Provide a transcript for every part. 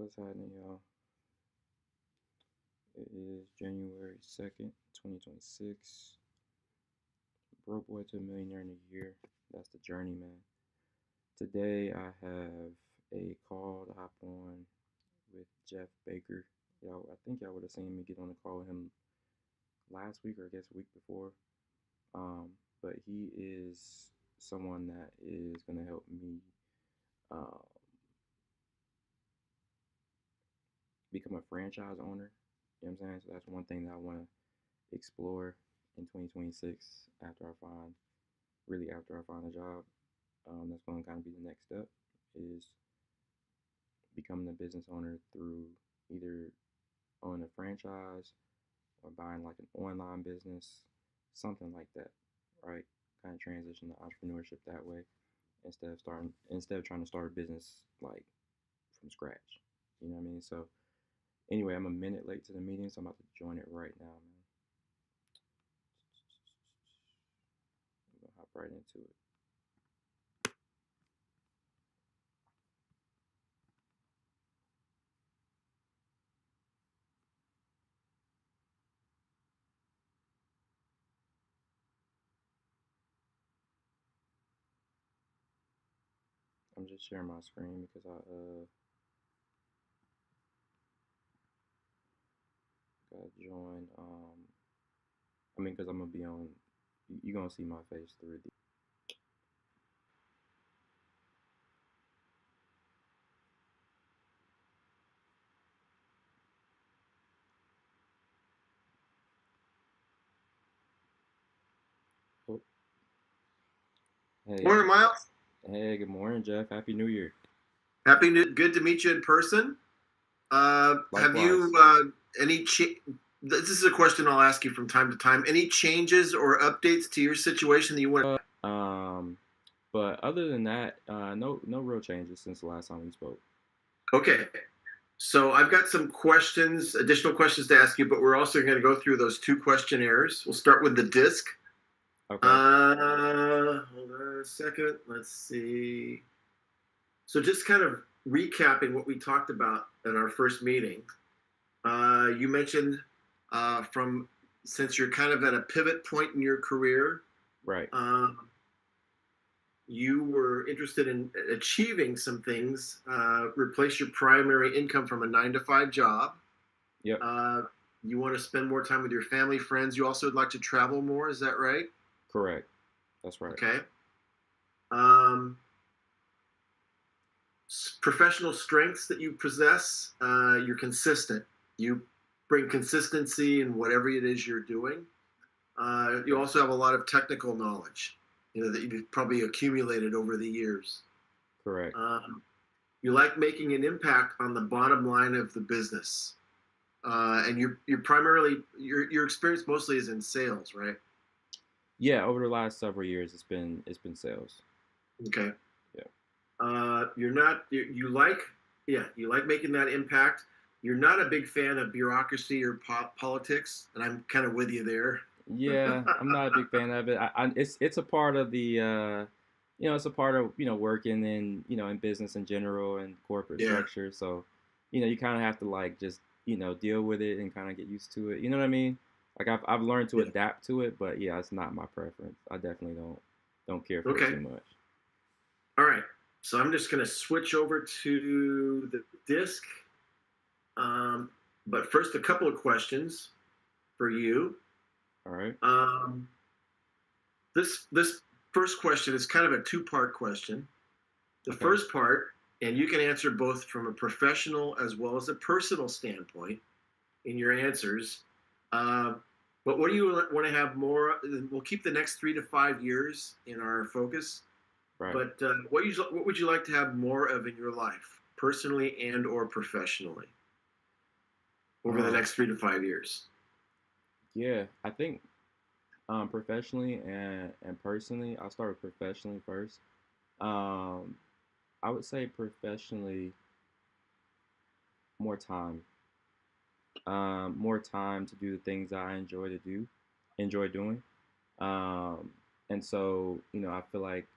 What's happening, y'all? It is January 2nd, 2026. Broke boy to a millionaire in a year. That's the journey, man. Today I have a call to hop on with Jeff Baker. Y'all, I think y'all would have seen me get on the call with him last week or I guess a week before. Um, but he is someone that is going to help me um, become a franchise owner. You know what I'm saying? So that's one thing that I want to explore in 2026 after I find, really after I find a job. That's going to kind of be the next step is becoming a business owner through either owning a franchise or buying like an online business, something like that, right? Kind of transition to entrepreneurship that way instead of trying to start a business like from scratch. You know what I mean? So anyway, I'm a minute late to the meeting, so I'm about to join it right now, man. I'm gonna hop right into it. I'm just sharing my screen because I gotta join. I mean, because I'm gonna be on. You're gonna see my face through the. Oh, hey, Morning, Miles. hey, good morning, Jeff. Happy New Year. Good to meet you in person. Have you Likewise. any? This is a question I'll ask you from time to time. Any changes or updates to your situation that you want? Um, but other than that, no real changes since the last time we spoke. Okay, so I've got some questions, additional questions to ask you, but we're also going to go through those two questionnaires. We'll start with the disc. Okay. Hold on a second. Let's see. So just kind of recapping what we talked about in our first meeting. You mentioned from since you're kind of at a pivot point in your career, Right. um, you were interested in achieving some things, replace your primary income from a 9 to 5 job. Yep. Uh, you want to spend more time with your family, friends. You also would like to travel more. Is that right? Correct. That's right. Okay. Um, Professional strengths that you possess. You're consistent. You bring consistency in whatever it is you're doing. You Yep. also have a lot of technical knowledge, that you've probably accumulated over the years. Correct. Um, you like making an impact on the bottom line of the business, and you're primarily your experience mostly is in sales, right? Yeah. Over the last several years, it's been sales. Okay. Yeah. You're not you like yeah you like making that impact. You're not a big fan of bureaucracy or politics, and I'm kind of with you there. Yeah, I'm not a big fan of it. It's a part of the it's a part of working in in business in general and corporate Yeah. structure. So, you kind of have to like just deal with it and kind of get used to it. You know what I mean? Like I've learned to Yeah. adapt to it, but yeah, it's not my preference. I definitely don't care for it Okay. too much. All right. So I'm just going to switch over to the disc. Um, but first, a couple of questions for you. All right. Um, this first question is kind of a two-part question. The Okay. first part, and you can answer both from a professional as well as a personal standpoint in your answers. Uh, but what do you want to have more? We'll keep the next 3 to 5 years in our focus. Right. But what would you like to have more of in your life, personally and or professionally, over the Oh, next 3 to 5 years? yeah. I think professionally and personally, I'll start with professionally first. Um, I would say professionally more time, more time to do the things that I enjoy doing. Um, and so, I feel like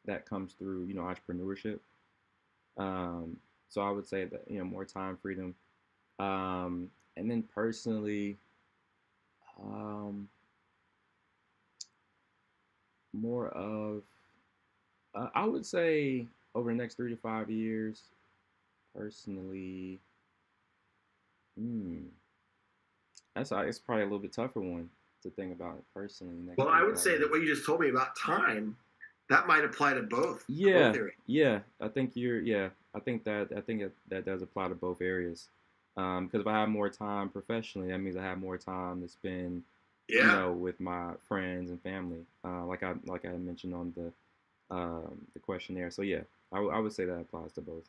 that comes through, entrepreneurship. Um, So I would say that, more time freedom. And then personally, um, more of I would say over the next 3 to 5 years, personally, hmm, it's probably a little bit tougher one to think about personally next Well, three I to would five say that years. what you just told me about time, that might apply to both Yeah, areas. yeah. I think that does apply to both areas. Because if I have more time professionally, that means I have more time to spend, Yeah. with my friends and family. Like I mentioned on the questionnaire. So yeah, I would say that applies to both.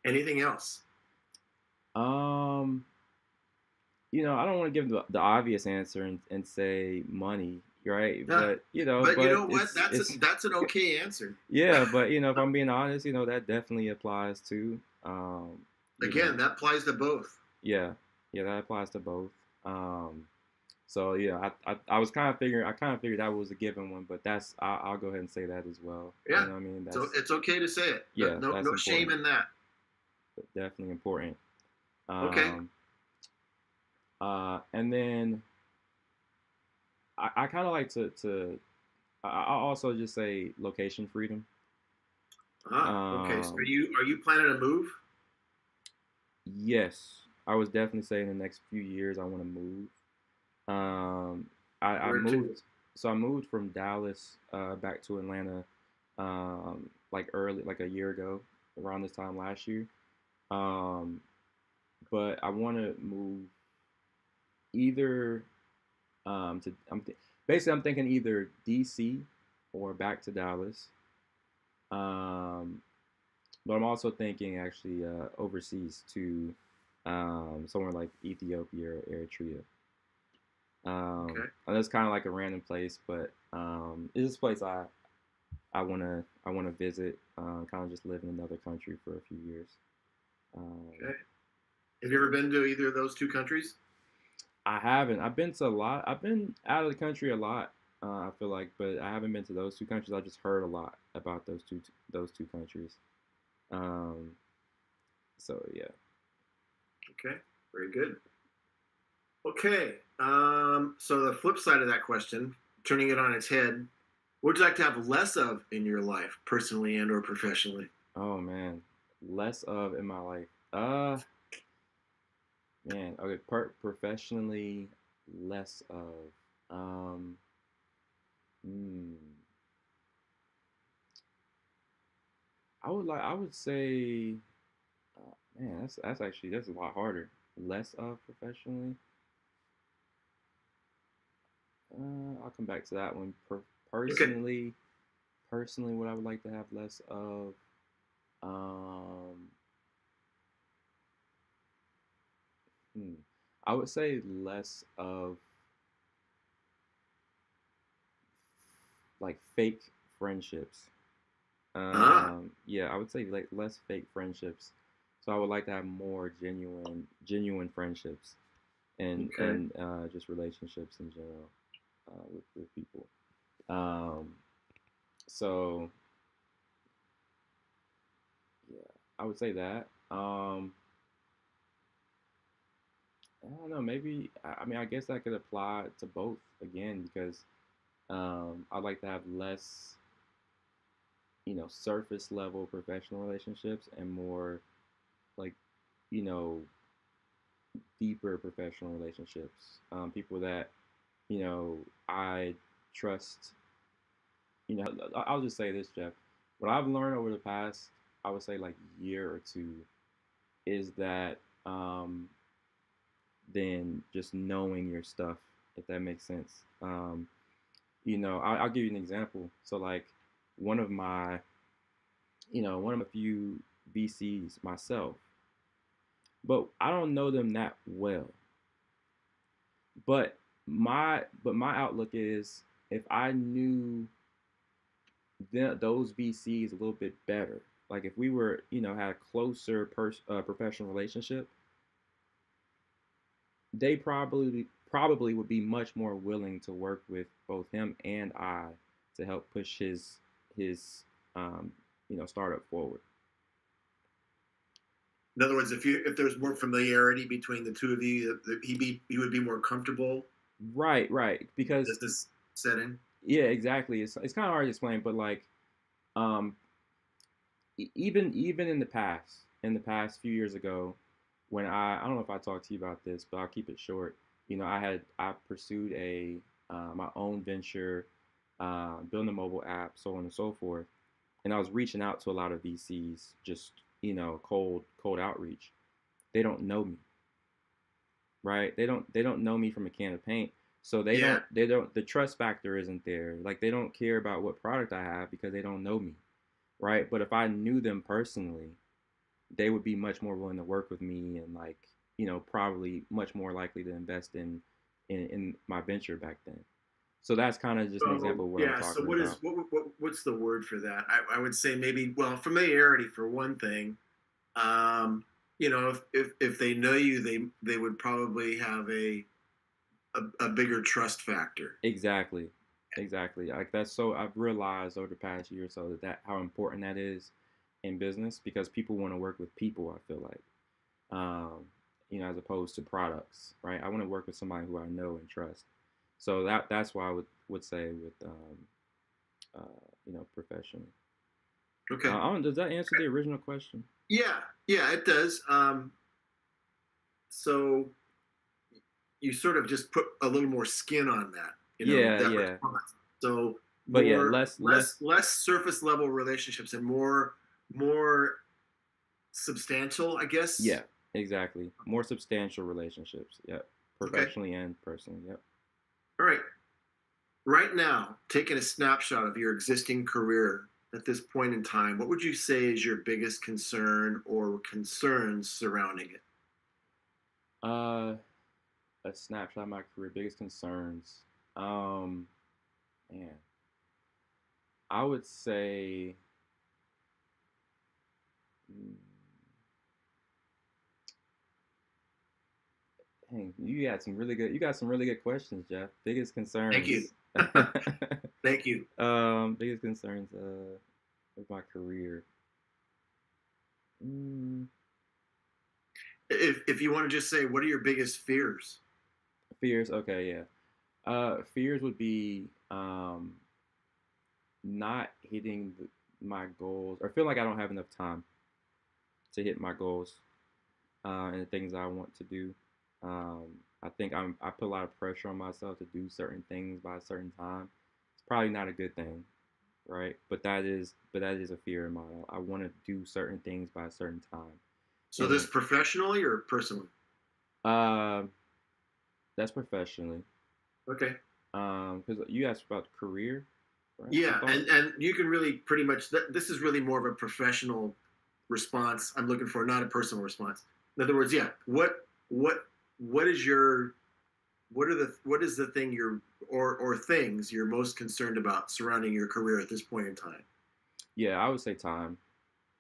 Anything else? Um, I don't want to give the obvious answer and say money, right? Yeah. But But you but know what? it's That's an okay answer. yeah, but if I'm being honest, that definitely applies too. You Again, know, that applies to both. yeah, yeah, that applies to both. So yeah, I was kind of figuring, I kind of figured that was a given one, but I'll go ahead and say that as well. Yeah. What I mean? So That's it's okay to say it. No, Yeah, no, that's no shame important, in that. but definitely important. Okay. Um, and then I kind of like I'll also just say location freedom. Okay. So Um, are you planning to move? yes, I was definitely saying in the next few years I want to move. Um, I Where to? moved, so I moved from Dallas back to Atlanta, like like a year ago, around this time last year. Um, but I want to move either basically I'm thinking either DC or back to Dallas. Um, but I'm also thinking actually overseas to somewhere like Ethiopia or Eritrea. Okay. And that's kind of like a random place, but it's this place I wanna visit. Kind of just live in another country for a few years. Um, Okay. Have you ever been to either of those two countries? I haven't. I've been to a lot. I've been out of the country a lot. I feel like, but I haven't been to those two countries. I just heard a lot about those two countries. Um, so yeah. Okay. Very good. Okay. So the flip side of that question, turning it on its head, what would you like to have less of in your life, personally and or professionally? Oh man, less of in my life. Man. Okay. Professionally, less of. Um, hmm. I would say, man, that's a lot harder. Less of professionally. I'll come back to that one. Okay. Personally, what I would like to have less of. Um, hmm, I would say less of like fake friendships. Ah, Yeah, I would say like less fake friendships. So I would like to have more genuine friendships okay. and just relationships in general with people. Um, so yeah, I would say that. I don't know. Maybe I mean I guess that could apply to both again because I'd like to have less surface level professional relationships and more like you know deeper professional relationships. People that I trust. I'll just say this, Jeff. What I've learned over the past, I would say like year or two, is that then just knowing your stuff, if that makes sense. I'll give you an example. So like one of my, one of my few VCs myself, but I don't know them that well. But my outlook is if I knew those VCs a little bit better, like if we were, had a closer professional relationship, they probably would be much more willing to work with both him and I to help push his startup forward. In other words, if there's more familiarity between the two of you, he would be more comfortable Right, right. in a Because business setting. yeah, exactly. It's kind of hard to explain, but like um even in the past few years ago, when I don't know if I talked to you about this, but I'll keep it short. You know, I pursued a my own venture, building a mobile app, so on and so forth, and I was reaching out to a lot of VCs, just cold outreach. They don't know me, right? They don't know me from a can of paint. So Yeah. they don't the trust factor isn't there. Like they don't care about what product I have because they don't know me, right? But if I knew them personally, they would be much more willing to work with me and like, probably much more likely to invest in my venture back then. So that's kind of just an So example of what I'm yeah. So talking what is about. what's the word for that? I would say maybe, well, familiarity for one thing. Um, if they know you, they would probably have a bigger trust factor. Exactly. Exactly. Like that's so I've realized over the past year or so that how important that is in business because people want to work with people, I feel like. Um, as opposed to products, right? I want to work with somebody who I know and trust. So that's why I would say with professional. Okay. Does that answer the original question? Yeah. Yeah, it does. So you sort of just put a little more skin on that, Yeah, that yeah. response. So But yeah, more, less. less surface level relationships and more substantial, I guess. Yeah, exactly. More substantial relationships. Yep, Okay. professionally and personally. Yep. All right. Right now, taking a snapshot of your existing career at this point in time, what would you say is your biggest concern or concerns surrounding it? Uh, a snapshot of my career. Biggest concerns. Um, man, I would say. mm, Dang, you got some really good questions, Jeff. Biggest Thank you. concerns. Thank you. Biggest concerns of my career. Mm, If you want to just say, what are your biggest fears? fears. Okay, yeah. Fears would be not hitting my goals or feel like I don't have enough time to hit my goals and the things I want to do. Um, I think I put a lot of pressure on myself to do certain things by a certain time. It's probably not a good thing, right? But that is a fear of mine. I want to do certain things by a certain time, So this and professionally or personally? uh, that's professionally. Okay. Because you asked about career, right? I Yeah, thought. and you can really pretty much, this is really more of a professional response I'm looking for, not a personal response. In other words, yeah, what is your what is the thing you're, or things you're most concerned about surrounding your career at this point in time? Yeah, I would say time.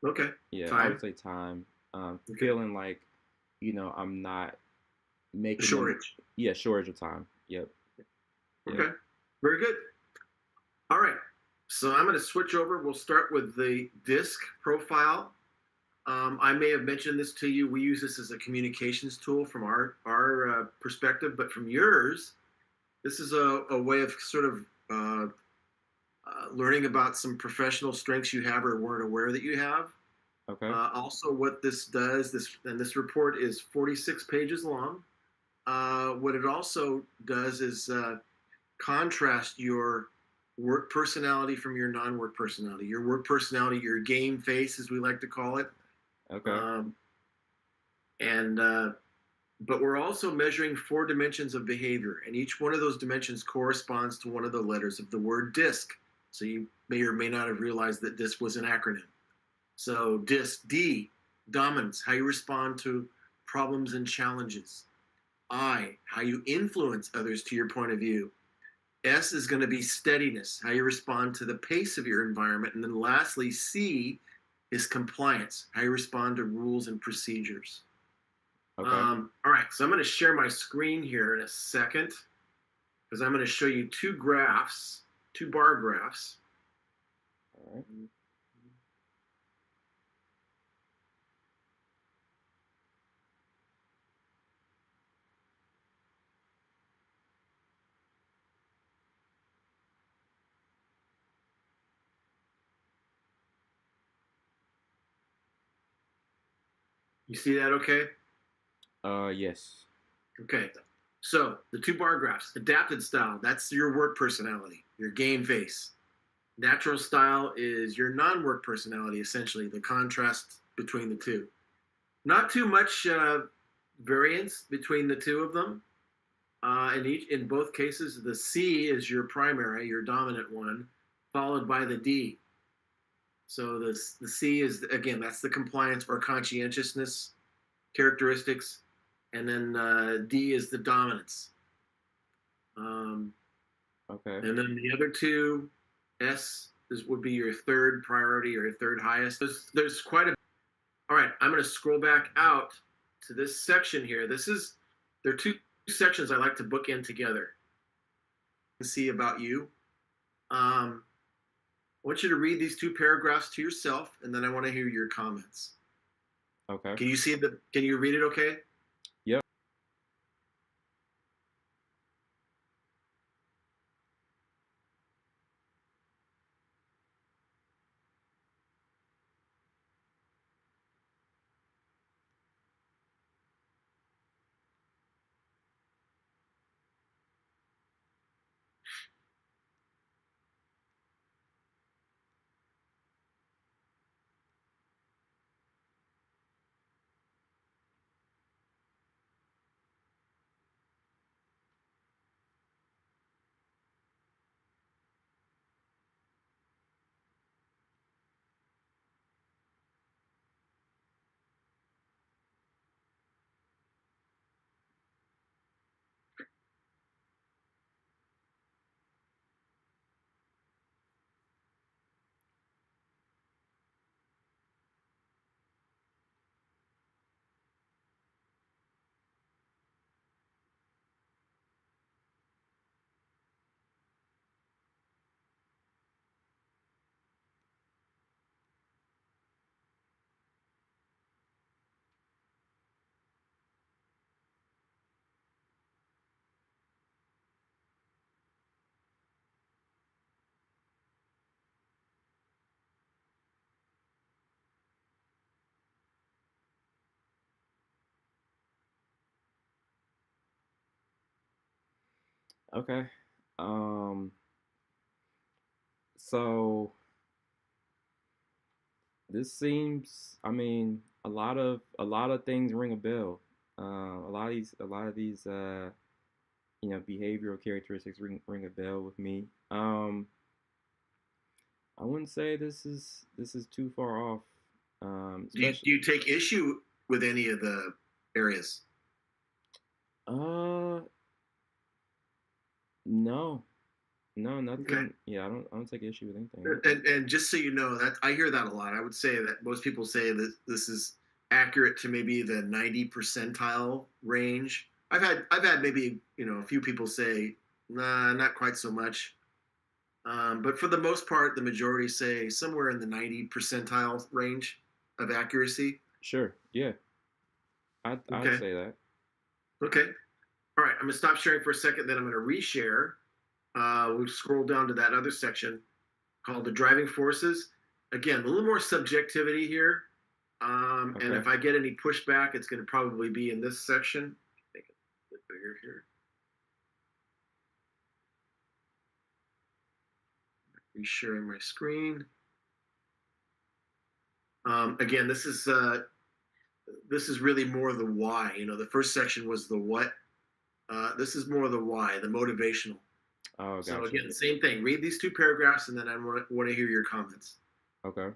Okay. Yeah, I would Time. say time. Okay. Feeling like, I'm not making them. Shortage. Yeah, shortage of time. Yep. Yep. Okay. Very good. All right. So I'm going to switch over. We'll start with the disc profile. I may have mentioned this to you. We use this as a communications tool from our perspective, but from yours, this is a way of sort of learning about some professional strengths you have or weren't aware that you have. Okay. Also, what this does, this report is 46 pages long. What it also does is contrast your work personality from your non-work personality. Your work personality, your game face, as we like to call it, Okay. um, and but we're also measuring 4 dimensions of behavior, and each one of those dimensions corresponds to one of the letters of the word DISC. So you may or may not have realized that DISC was an acronym. So DISC, D, dominance, how you respond to problems and challenges. I, how you influence others to your point of view. S is going to be steadiness, how you respond to the pace of your environment. And then lastly, C is compliance, how you respond to rules and procedures. Okay. All right, so I'm going to share my screen here in a second because I'm going to show you two graphs, two bar graphs. All right. You see that okay? Yes. Okay. So the two bar graphs, adapted style, that's your work personality, your game face. Natural style is your non-work personality, essentially, the contrast between the two. Not too much variance between the two of them. In both cases, the C is your primary, your dominant one, followed by the D. So the C is again that's the compliance or conscientiousness characteristics, and then D is the dominance. Um, Okay. and then the other two, would be your third priority or your third highest. There's quite a. All right, I'm going to scroll back out to this section here. There are two sections I like to bookend together. See about you. Um, I want you to read these two paragraphs to yourself, and then I want to hear your comments. Okay. Can you see the? Can you read it? Okay. Yep. Okay. Um. So this seems. I mean, a lot of things ring a bell. A lot of these behavioral characteristics ring a bell with me. I wouldn't say this is too far off. Especially. Do you take issue with any of the areas? Uh, no, no, Okay. nothing. Yeah, I don't take issue with anything. And just so you know, that I hear that a lot. I would say that most people say that this is accurate to maybe the 90 percentile range. I've had maybe a few people say, nah, not quite so much. But for the most part, the majority say somewhere in the 90 percentile range of accuracy. Sure. Yeah, I'd Okay. say that. Okay. All right. I'm gonna stop sharing for a second. Then I'm gonna reshare. We'll scroll down to that other section called the driving forces. Again, a little more subjectivity here. And Okay. if I get any pushback, it's going to probably be in this section. Make it a bit bigger here. Resharing my screen. Again, this is really more the why. The first section was the what. This is more the why, the motivational. Oh, So gotcha. again, same thing. Read these two paragraphs, and then I want to hear your comments. Okay.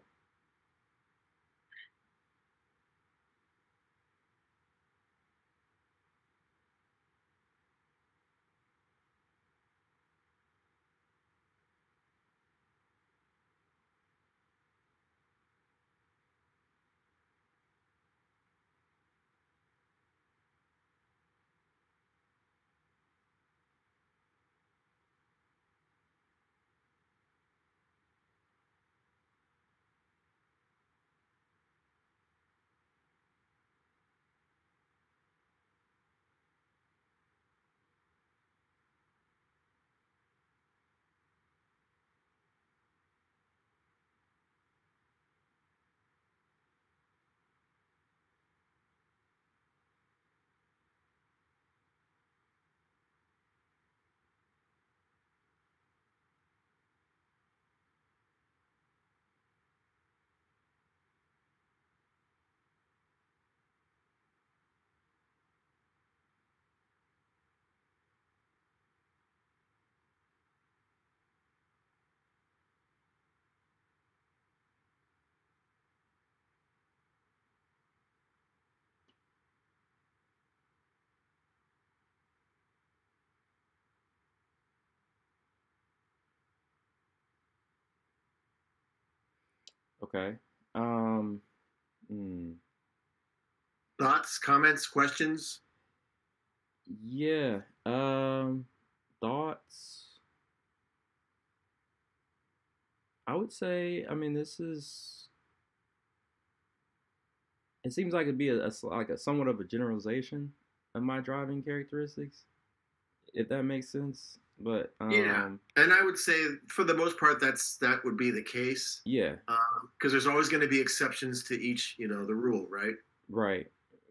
Okay. Um. Hmm. Thoughts, comments, questions? Yeah. Thoughts. I would say. I mean, this is. It seems like it'd be like a somewhat of a generalization of my driving characteristics, if that makes sense. But Yeah, and I would say for the most part that would be the case, yeah. because there's always going to be exceptions to each, the rule, right? Right.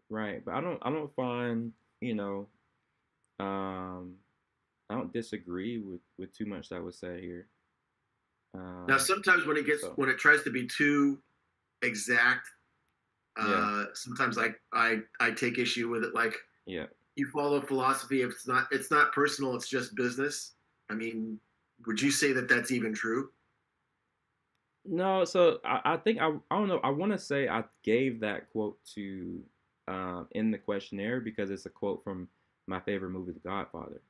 Right. But I don't find you know um I don't disagree with too much that was said here. Now, Um. sometimes So when it tries to be too exact, yeah. sometimes I take issue with it. Like, Yeah. you follow philosophy, if it's not personal, it's just business. I mean, would you say that that's even true? No, so I think I don't know. I want to say I gave that quote to in the questionnaire because it's a quote from my favorite movie, The Godfather.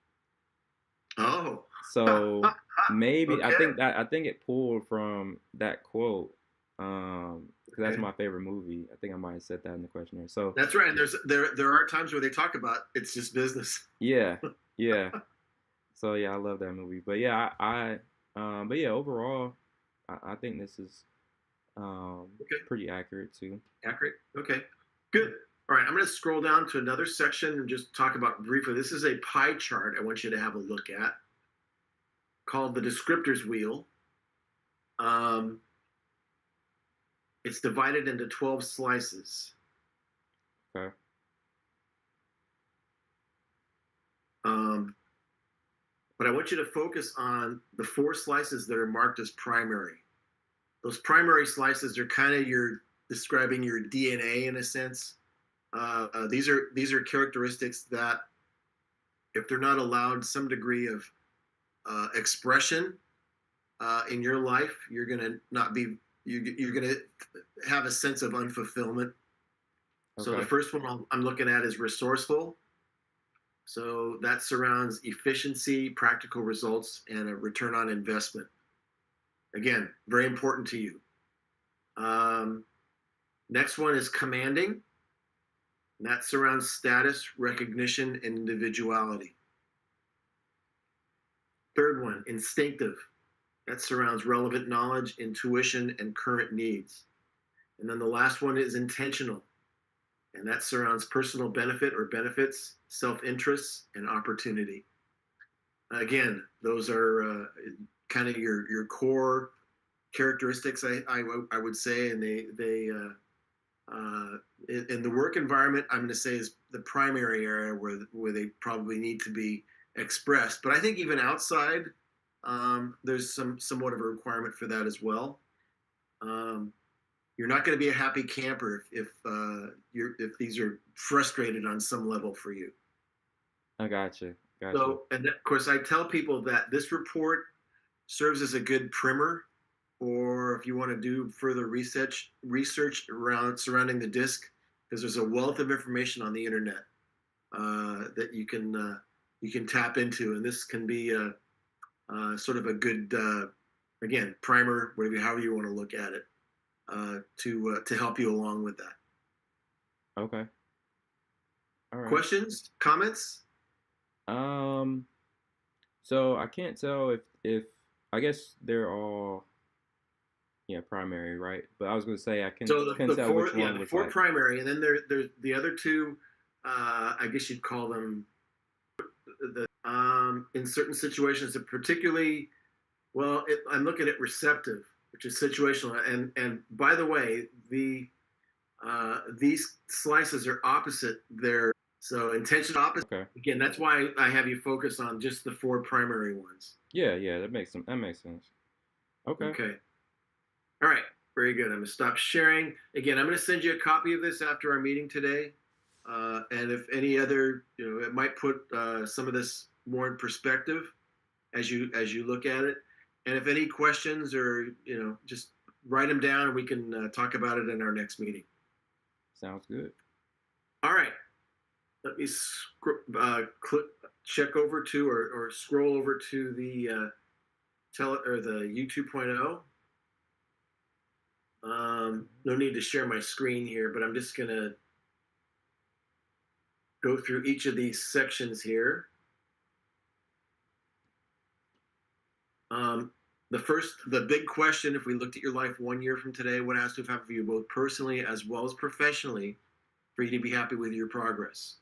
Oh, So maybe okay, I think it pulled from that quote because that's okay. my favorite movie. I think I might have said that in the questionnaire. So That's right. And there are times where they talk about it's just business. yeah, yeah. So yeah, I love that movie. But yeah, but yeah, overall, I think this is Okay, pretty accurate too. accurate. Okay, good. All right, I'm going to scroll down to another section and just talk about briefly. This is a pie chart I want you to have a look at, called the descriptors wheel. Um, it's divided into 12 slices. Okay. Um, but I want you to focus on the 4 slices that are marked as primary. Those primary slices are kind of your describing your DNA in a sense. These are characteristics that, if they're not allowed some degree of expression in your life, you're gonna not be you're gonna have a sense of unfulfillment. So the Okay. first one I'm looking at is resourceful. So that surrounds efficiency, practical results, and a return on investment. Again, very important to you. Um, Next one is commanding. And that surrounds status, recognition, and individuality. Third one, instinctive. That surrounds relevant knowledge, intuition, and current needs. And then the last one is intentional. And that surrounds personal benefit or benefits, self interest, and opportunity. Again, those are kind of your core characteristics, I would say, and uh, in the work environment, I'm going to say is the primary area where they probably need to be expressed. But I think even outside, there's somewhat of a requirement for that as well. Um, you're not going to be a happy camper if these are frustrated on some level for you. I gotcha. Gotcha. So, and of course, I tell people that this report serves as a good primer, or if you want to do further research around surrounding the disc, because there's a wealth of information on the internet that you can tap into, and this can be sort of a good again primer, whatever however you want to look at it, to help you along with that. Okay. All right. Questions, comments? Um. So I can't tell if I guess they're all yeah primary, right? But I was gonna say I So couldn't tell which the one was four like primary, and then there's the other two. I guess you'd call them in certain situations, particularly well. I'm looking at receptive, which is situational. And by the way, these slices are opposite. They're so intention opposite. okay. Again, that's why I have you focus on just the 4 primary ones. Yeah, yeah, that makes sense. Okay. Okay. All right. Very good. I'm going to stop sharing. Again, I'm going to send you a copy of this after our meeting today. And if any other, it might put some of this more in perspective as you look at it. And if any questions or just write them down, and we can talk about it in our next meeting. Sounds good. All right. Let me click, check over to or scroll over to the the U 2.0. No need to share my screen here, but I'm just going to go through each of these sections here. Um, the big question, if we looked at your life 1 year from today, what has to have happened for you, both personally as well as professionally, for you to be happy with your progress?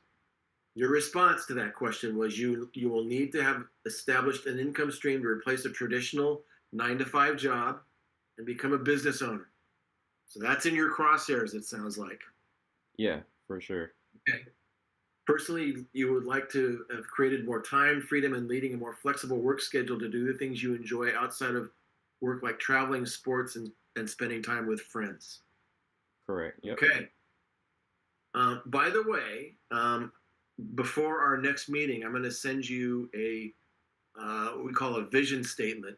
Your response to that question was you will need to have established an income stream to replace a traditional 9 to 5 job and become a business owner. So that's in your crosshairs, it sounds like. Yeah, for sure. Okay. Personally, you would like to have created more time, freedom, and leading a more flexible work schedule to do the things you enjoy outside of work, like traveling, sports, and spending time with friends. Correct. Yep. Okay. By the way, before our next meeting, I'm going to send you what we call a vision statement.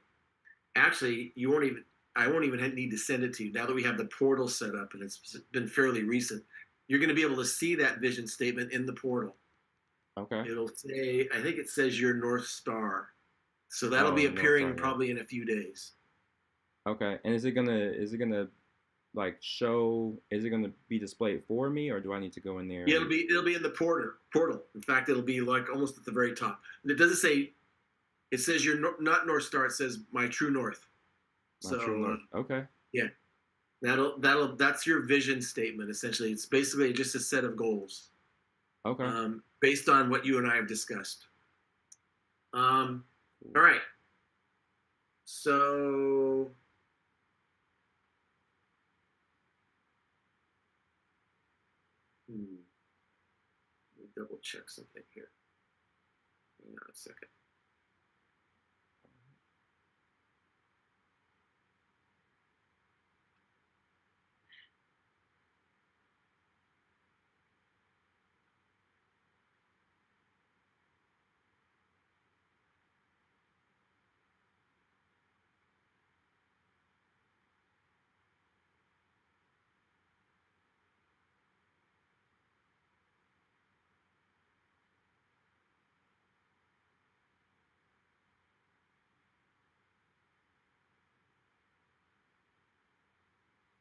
Actually, you won't even I won't even need to send it to you now that we have the portal set up and it's been fairly recent. You're going to be able to see that vision statement in the portal. Okay. It'll say, I think it says your North Star. So that'll be Oh, North appearing Star. Yeah. probably in a few days. Okay. And is it gonna like show? Is it gonna be displayed for me, or do I need to go in there Yeah, and? it'll be in the portal. In fact, it'll be like almost at the very top. And it doesn't say, it says you're not North Star. It says my true north. My true So north. Okay. yeah, that's your vision statement. Essentially, it's basically just a set of goals Okay. based on what you and I have discussed. All Cool. right. So let me double check something here. Hang on a second.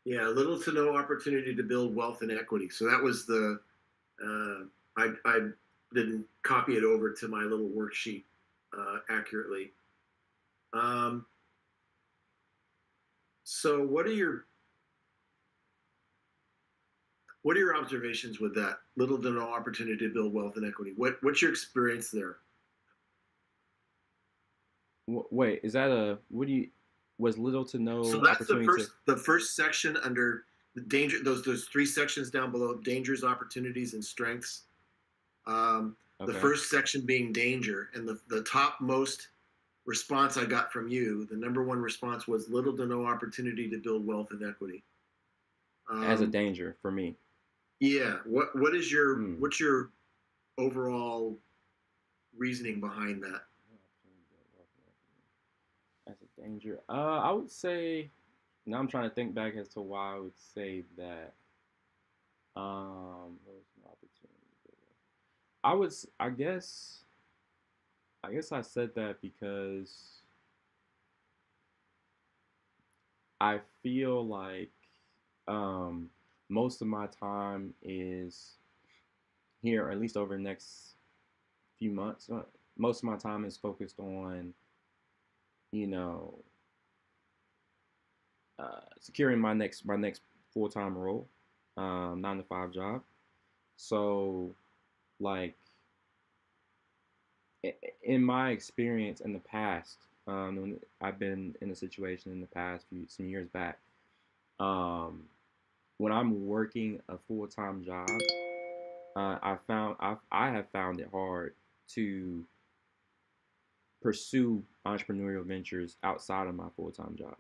Yeah, little to no opportunity to build wealth and equity. So that was the I didn't copy it over to my little worksheet accurately. Um, so what are your observations with that? Little to no opportunity to build wealth and equity. What's your experience there? Wait, is that a what do you? Was little to So no that's opportunity to? the first section under the danger. Those three sections down below: dangers, opportunities, and strengths. The Okay. first section being danger, and the topmost response I got from you, the number one response was little to no opportunity to build wealth and equity. As a Um, danger for me. yeah, Hmm. what's your overall reasoning behind that? As a danger. I would say. Now I'm trying to think back as to why I would say that. There was no opportunity. I was. I guess. I guess I said that because I feel like um, most of my time is here, or at least over the next few months. Most of my time is focused on, you know, securing my next full time role, 9 to 5 job. So, like, in my experience in the past, when I've been in a situation in the past some years back, um, when I'm working a full time job, I have found it hard to pursue entrepreneurial ventures outside of my full time job.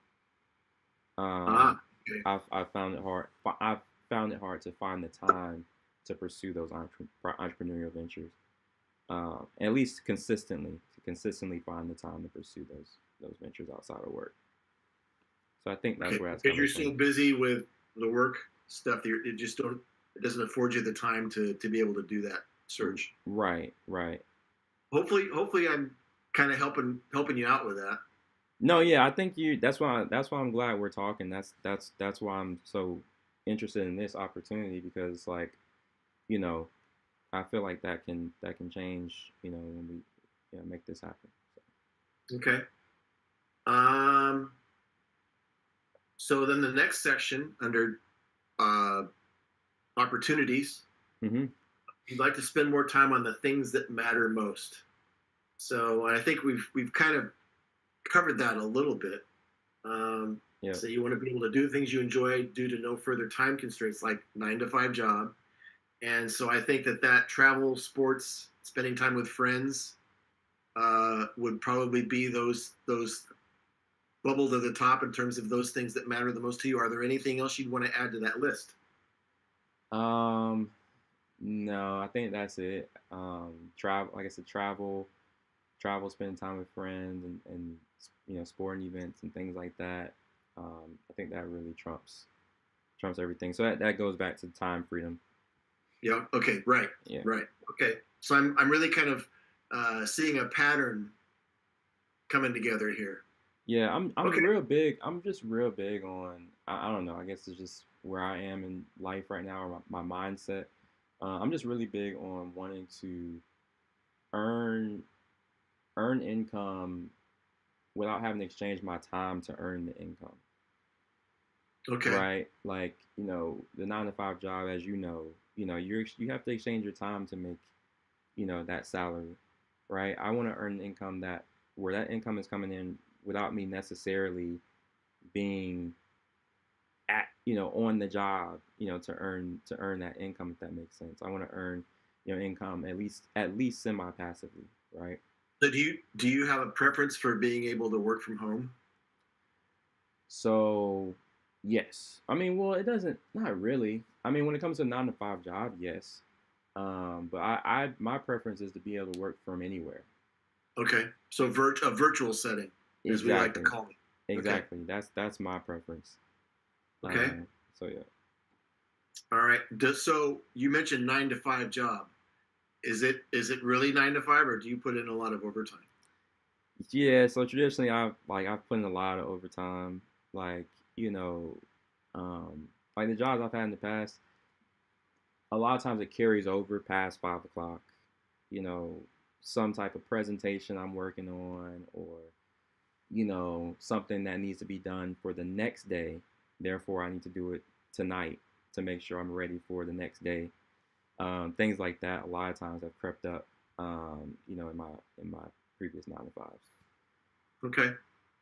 Um, Ah, okay. I've found it hard. I've found it hard to find the time to pursue those entrepreneurial ventures. At least consistently find the time to pursue those ventures outside of work. So I think that's Okay, where that's because you're coming from. so busy with the work stuff that it just don't it doesn't afford you the time to be able to do that search. Right, right. Hopefully I'm kind of helping you out with that. No, yeah, I think you. That's why I'm glad we're talking. That's why I'm so interested in this opportunity because like you know I feel like that can change when we make this happen. Okay. Um, so then the next section under uh, opportunities, Hmm. you'd like to spend more time on the things that matter most. So I think we've kind of covered that a little bit. Um, Yeah. so you want to be able to do things you enjoy due to no further time constraints, like 9 to 5 job. And so I think that travel, sports, spending time with friends would probably be those bubble to the top in terms of those things that matter the most to you. Are there anything else you'd want to add to that list? Um. No, I think that's it. Travel, like I said, spending time with friends, and sporting events and things like that. I think that really trumps everything. So that goes back to time freedom. Yeah. Okay. Right. Yeah. Right. Okay. So I'm really kind of seeing a pattern coming together here. Yeah, I'm Okay. real big. I'm just real big on. I don't know. I guess it's just where I am in life right now, or my mindset. I'm just really big on wanting to earn earn income without having to exchange my time to earn the income. Okay. Right? Like the 9 to 5 job, as you have to exchange your time to make that salary. Right? I want to earn an income that where that income is coming in without me necessarily being at on the job to earn that income, if that makes sense. I want to earn income at least semi passively, right? So do you have a preference for being able to work from home? So yes, I mean, well, it doesn't, not really. I mean, when it comes to 9 to 5 job, yes. But my preference is to be able to work from anywhere. Okay. So a virtual setting, as we like to Exactly. call it. Okay. Exactly. That's my preference. Okay. So yeah. All right. So you mentioned 9 to 5 job. Is it really 9 to 5, or do you put in a lot of overtime? Yeah, so traditionally I've put in a lot of overtime, like, you know, like the jobs I've had in the past, a lot of times it carries over past 5 o'clock, you know, some type of presentation I'm working on, or, something that needs to be done for the next day. Therefore I need to do it tonight to make sure I'm ready for the next day. Things like that a lot of times have crept up, in my previous 9 to 5s. Okay.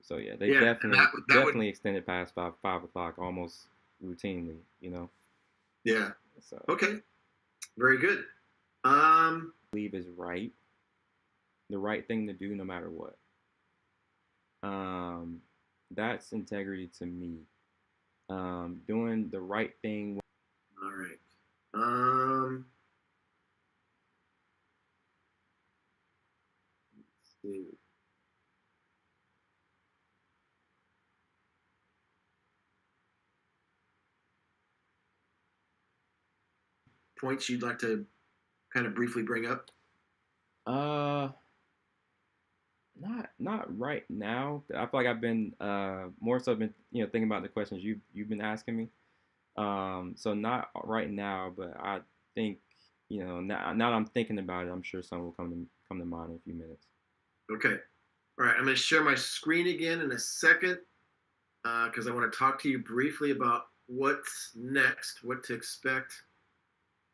So yeah, they Yeah, and definitely that would definitely extended past five o'clock almost routinely. yeah. So Okay. Very good. Um. believe is the right thing to do no matter what. Um, that's integrity to me. Doing the right thing. All right. Um. Let's see. Points you'd like to kind of briefly bring up? Uh, not right now. I feel like I've been more so been thinking about the questions you've been asking me. So not right now, but I think now that I'm thinking about it, I'm sure some will come to mind in a few minutes. Okay. All right. I'm going to share my screen again in a second because I want to talk to you briefly about what's next, what to expect.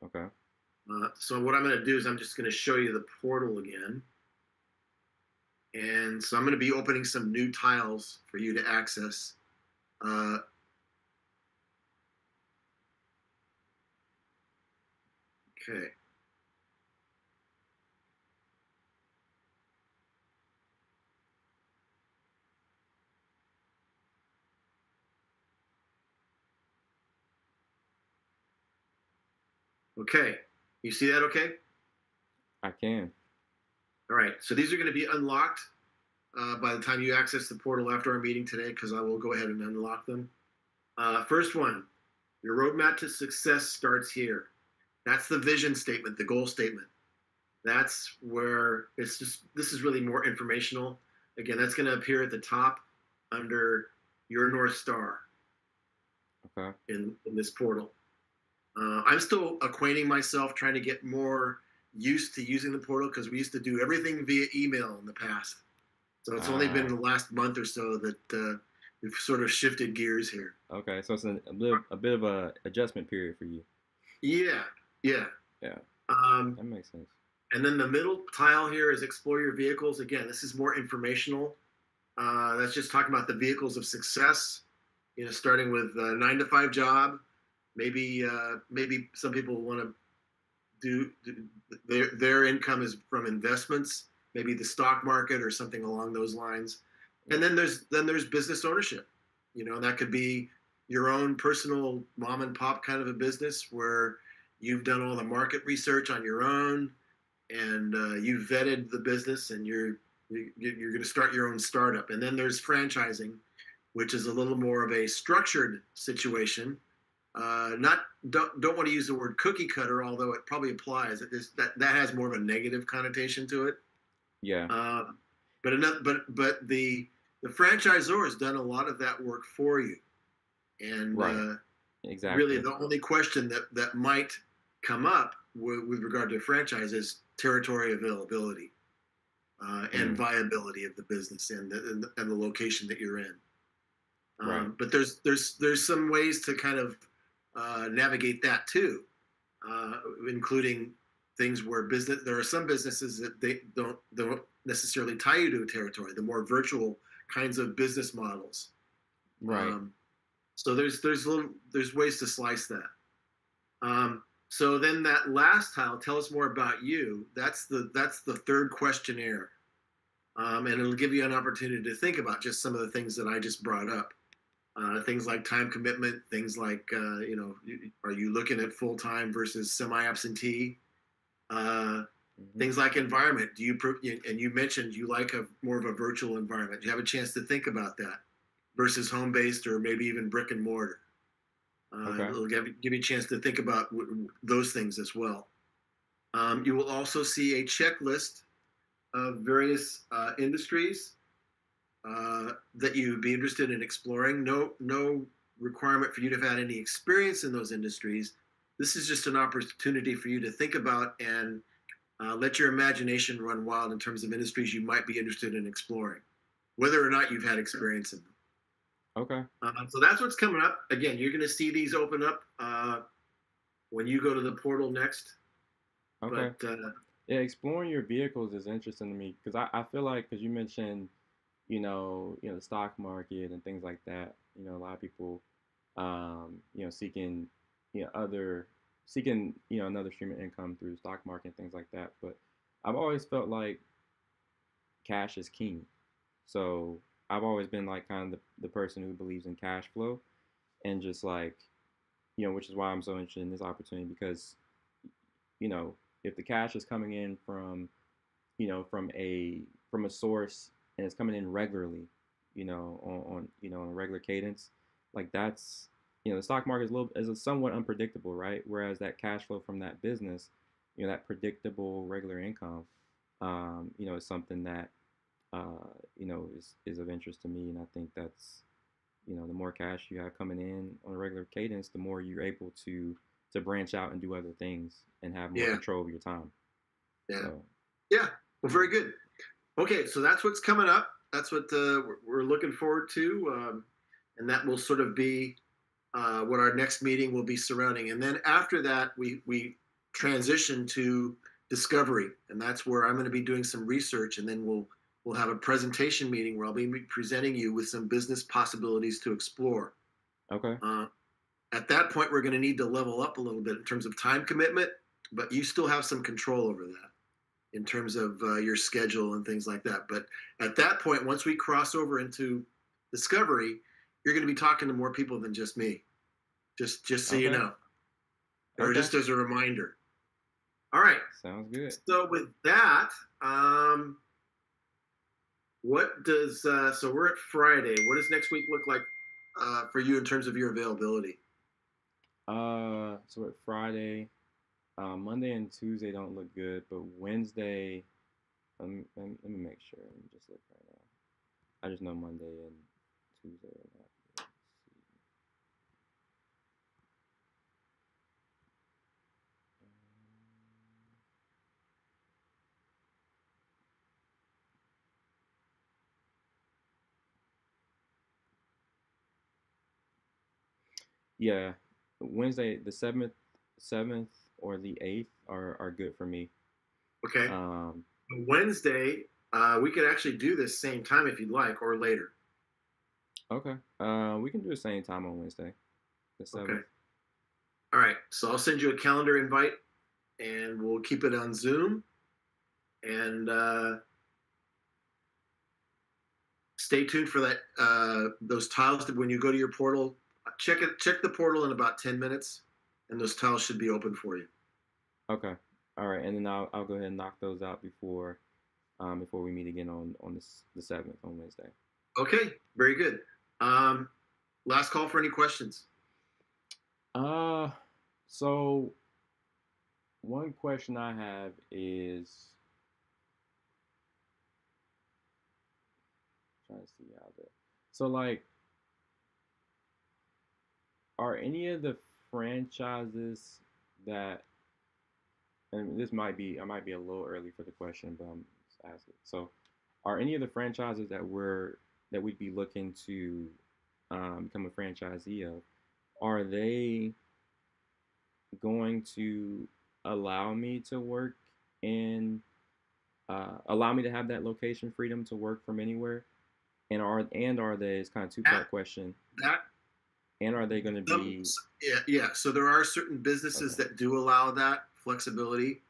Okay. So what I'm going to do is I'm just going to show you the portal again. And so I'm going to be opening some new tiles for you to access. Uh, okay. Okay. You see that okay? I can. All right. So these are going to be unlocked by the time you access the portal after our meeting today, because I will go ahead and unlock them. First one, your roadmap to success starts here. That's the vision statement, the goal statement. That's where this is really more informational. Again, that's going to appear at the top. under your North Star Okay. in this portal. I'm still acquainting myself, trying to get more used to using the portal because we used to do everything via email in the past. So it's only been Ah. the last month or so that we've sort of shifted gears here. Okay. So it's a bit of a adjustment period for you. Yeah, yeah. Yeah. Um, That makes sense. and then the middle tile here is explore your vehicles. Again, this is more informational. That's just talking about the vehicles of success. Starting with a 9 to 5 job. Maybe some people want to do their income is from investments, maybe the stock market or something along those lines. And then there's business ownership. That could be your own personal mom and pop kind of a business where you've done all the market research on your own and you've vetted the business and you're going to start your own startup. And then there's franchising, which is a little more of a structured situation. Not don't want to use the word cookie cutter, although it probably applies. That has more of a negative connotation to it. Yeah. Uh, but the franchisor has done a lot of that work for you, and Right. really Exactly. the only question that might come up with regard to a franchise is territory availability and Mm. viability of the business and the location that you're in. Right. But there's some ways to kind of navigate that too, including things where business. There are some businesses that they don't necessarily tie you to a territory. The more virtual kinds of business models. Right. Um, so there's ways to slice that. So then that last tile, tell us more about you. That's the third questionnaire, and it'll give you an opportunity to think about just some of the things that I just brought up. Things like time commitment, things like are you looking at full time versus semi absentee? Uh, Hmm. things like environment. And you mentioned you like a more of a virtual environment. Do you have a chance to think about that versus home based or maybe even brick and mortar? Okay. It'll give you a chance to think about those things as well. You will also see a checklist of various industries that you'd be interested in exploring. No requirement for you to have had any experience in those industries. This is just an opportunity for you to think about and let your imagination run wild in terms of industries you might be interested in exploring, whether or not you've had experience in them. Okay. So that's what's coming up. Again, you're going to see these open up when you go to the portal next. Okay. But Yeah, exploring your vehicles is interesting to me because I feel like because you mentioned the stock market and things like that. A lot of people seeking other seeking another stream of income through the stock market and things like that. But I've always felt like cash is king. So I've always been like kind of the person who believes in cash flow and just like which is why I'm so interested in this opportunity because you know if the cash is coming in from from a source and it's coming in regularly, on a regular cadence, like that's the stock market is a somewhat unpredictable, right? Whereas that cash flow from that business, that predictable regular income, is something that is of interest to me, and I think that's the more cash you have coming in on a regular cadence, the more you're able to branch out and do other things and have more yeah, control over your time. yeah, So yeah. Well, very good. Okay, so that's what's coming up. That's what we're looking forward to, and that will sort of be what our next meeting will be surrounding. And then after that, we transition to discovery, and that's where I'm going to be doing some research, and then we'll have a presentation meeting where I'll be presenting you with some business possibilities to explore. okay. Uh, at that point, we're going to need to level up a little bit in terms of time commitment, but you still have some control over that in terms of your schedule and things like that. But at that point, once we cross over into discovery, you're going to be talking to more people than just me. Just so you Okay. know, or Okay. just as a reminder. All right. Sounds good. So with that, um, what does so we're at Friday. What does next week look like for you in terms of your availability? So it's Friday. Monday and Tuesday don't look good, but Wednesday. Let me make sure. Let me just look right now. I just know Monday and Tuesday or not. Let's see. Yeah, Wednesday the seventh or the 8th are good for me. Okay. Um, Wednesday, we could actually do this same time if you'd like, or later. okay. We can do the same time on Wednesday, the Okay. 7th. All right. So I'll send you a calendar invite, and we'll keep it on Zoom. And stay tuned for that. Those tiles that when you go to your portal, check it. Check the portal in about 10 minutes, and those tiles should be open for you. Okay. All right, and then I'll go ahead and knock those out before we meet again on the 7th on Wednesday. Okay. Very good. Um, last call for any questions. Uh, so one question I have is trying to see how that. So like, are any of the franchises that, and this might be I might be a little early for the question, but I'm just asking. So, are any of the franchises that we'd be looking to become a franchisee of, are they going to allow me to work in allow me to have that location freedom to work from anywhere? And are they, it's kind of two That part question. that And are they going to be yeah. So there are certain businesses okay? that do allow that flexibility.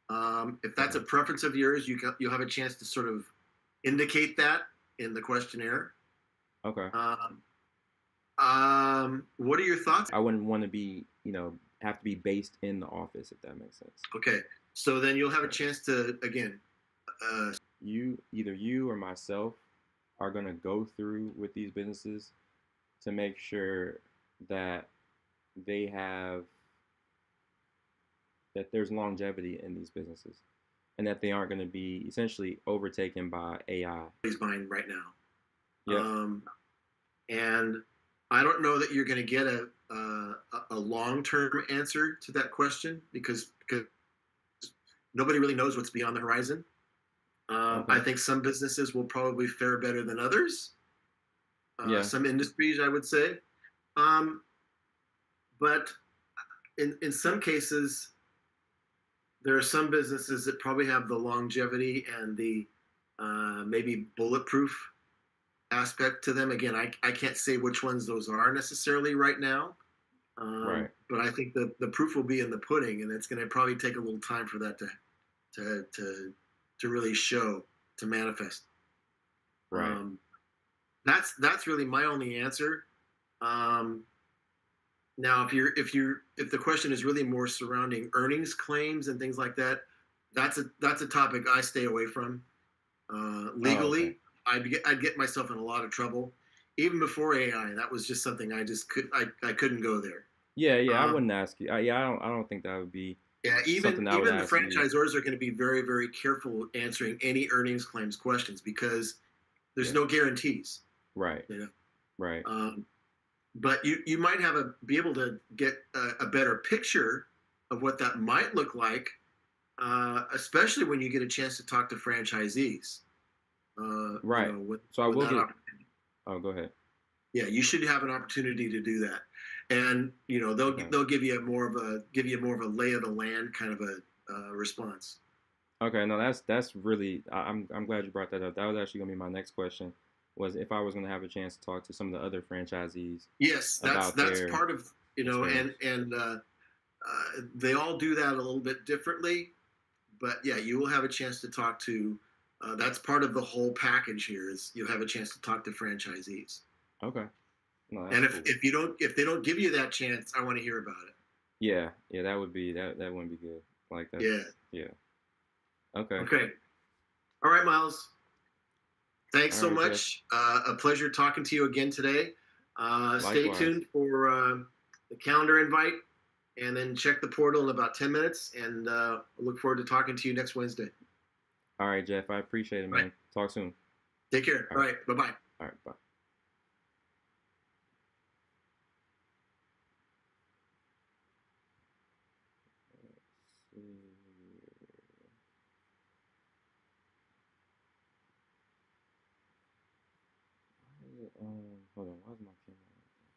If that's Okay. a preference of yours, you'll have a chance to sort of indicate that in the questionnaire. Okay. Um, what are your thoughts? I wouldn't want to be, have to be based in the office if that makes sense. Okay, so then you'll have a So chance to again. Uh, either you or myself are going to go through with these businesses to make sure that they have that there's longevity in these businesses and that they aren't going to be essentially overtaken by AI. his mind right now, Yep. and I don't know that you're going to get a long term answer to that question because nobody really knows what's beyond the horizon. I Okay. think some businesses will probably fare better than others. Yeah. Some industries, I would say, um, but in some cases, there are some businesses that probably have the longevity and the maybe bulletproof aspect to them. Again, I can't say which ones those are necessarily right now, Right. but I think the proof will be in the pudding, and it's going to probably take a little time for that to really show, to manifest. Right. Um, that's really my only answer. Um, Now, if the question is really more surrounding earnings claims and things like that, that's a topic I stay away from. Oh, okay. Legally, I'd get myself in a lot of trouble. Even before AI, that was just something I couldn't go there. Yeah, yeah. I Um, wouldn't ask you. Yeah, I don't think that would be yeah, even something I would even the ask you. franchisors are going to be very very careful answering any earnings claims questions because there's Yeah. no guarantees. Right. You know, Right. but you might have be able to get a better picture of what that might look like, especially when you get a chance to talk to franchisees. Right. So I With will that get. opportunity, Oh, go ahead. yeah, you should have an opportunity to do that, and Okay. they'll give you more of a lay of the land kind of a response. Okay, no, that's really I'm glad you brought that up. That was actually gonna be my next question, was if I was gonna have a chance to talk to some of the other franchisees Yes, about that's their part of experience. and they all do that a little bit differently, but yeah, you will have a chance to talk to. That's part of the whole package here is you'll have a chance to talk to franchisees. Okay, no, that's And cool. if they don't give you that chance, I want to hear about it. Yeah, yeah, that wouldn't be good. Like Yeah. that's yeah. Okay. Okay. All right, Miles. Thanks All so right, Jeff. much. A pleasure talking to you again today. Stay Likewise. tuned for the calendar invite, and then check the portal in about 10 minutes. And I look forward to talking to you next Wednesday. All right, Jeff. I appreciate it, All right. man. Talk soon. Take care. All All right. right. Bye bye. All right. Bye. Why is it, hold on, why is my camera like that?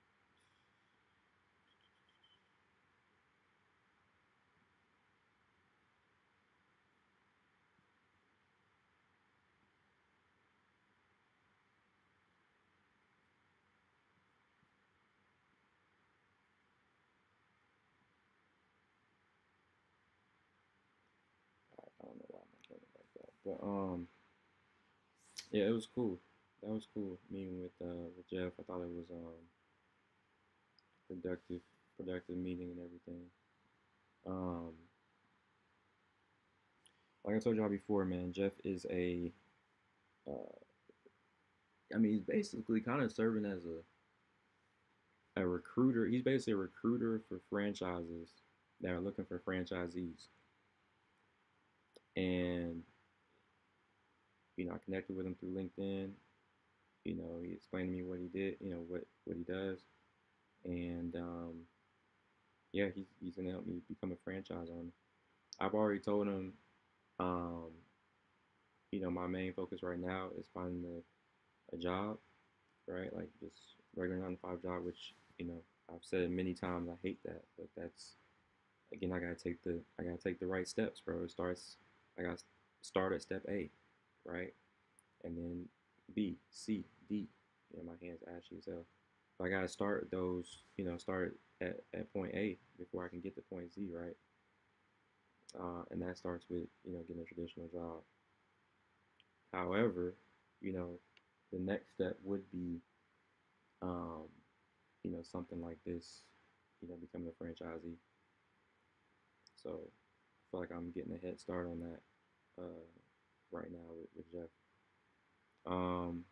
I don't know why my camera like that, but yeah, it was cool. That was cool meeting with Jeff. I thought it was productive, productive meeting and everything. Um, like I told y'all before, man, Jeff is uh, I mean, he's basically kind of serving as a recruiter. He's basically a recruiter for franchises that are looking for franchisees. And I connected with him through LinkedIn. He explained to me what he did, what he does, and yeah, he's gonna help me become a franchise owner. I've already told him, um, my main focus right now is finding a job, right? Like just regular 9 to 5 job, which I've said many times I hate that, but that's again I gotta take the right steps, bro. I gotta start at step A, right, and then B, C, D. My hands ashy as hell. So I gotta start those, start at point A before I can get to point Z, right? And that starts with getting a traditional job. However, you know, the next step would be um, something like this, becoming a franchisee. So I feel like I'm getting a head start on that right now with Jeff. Um,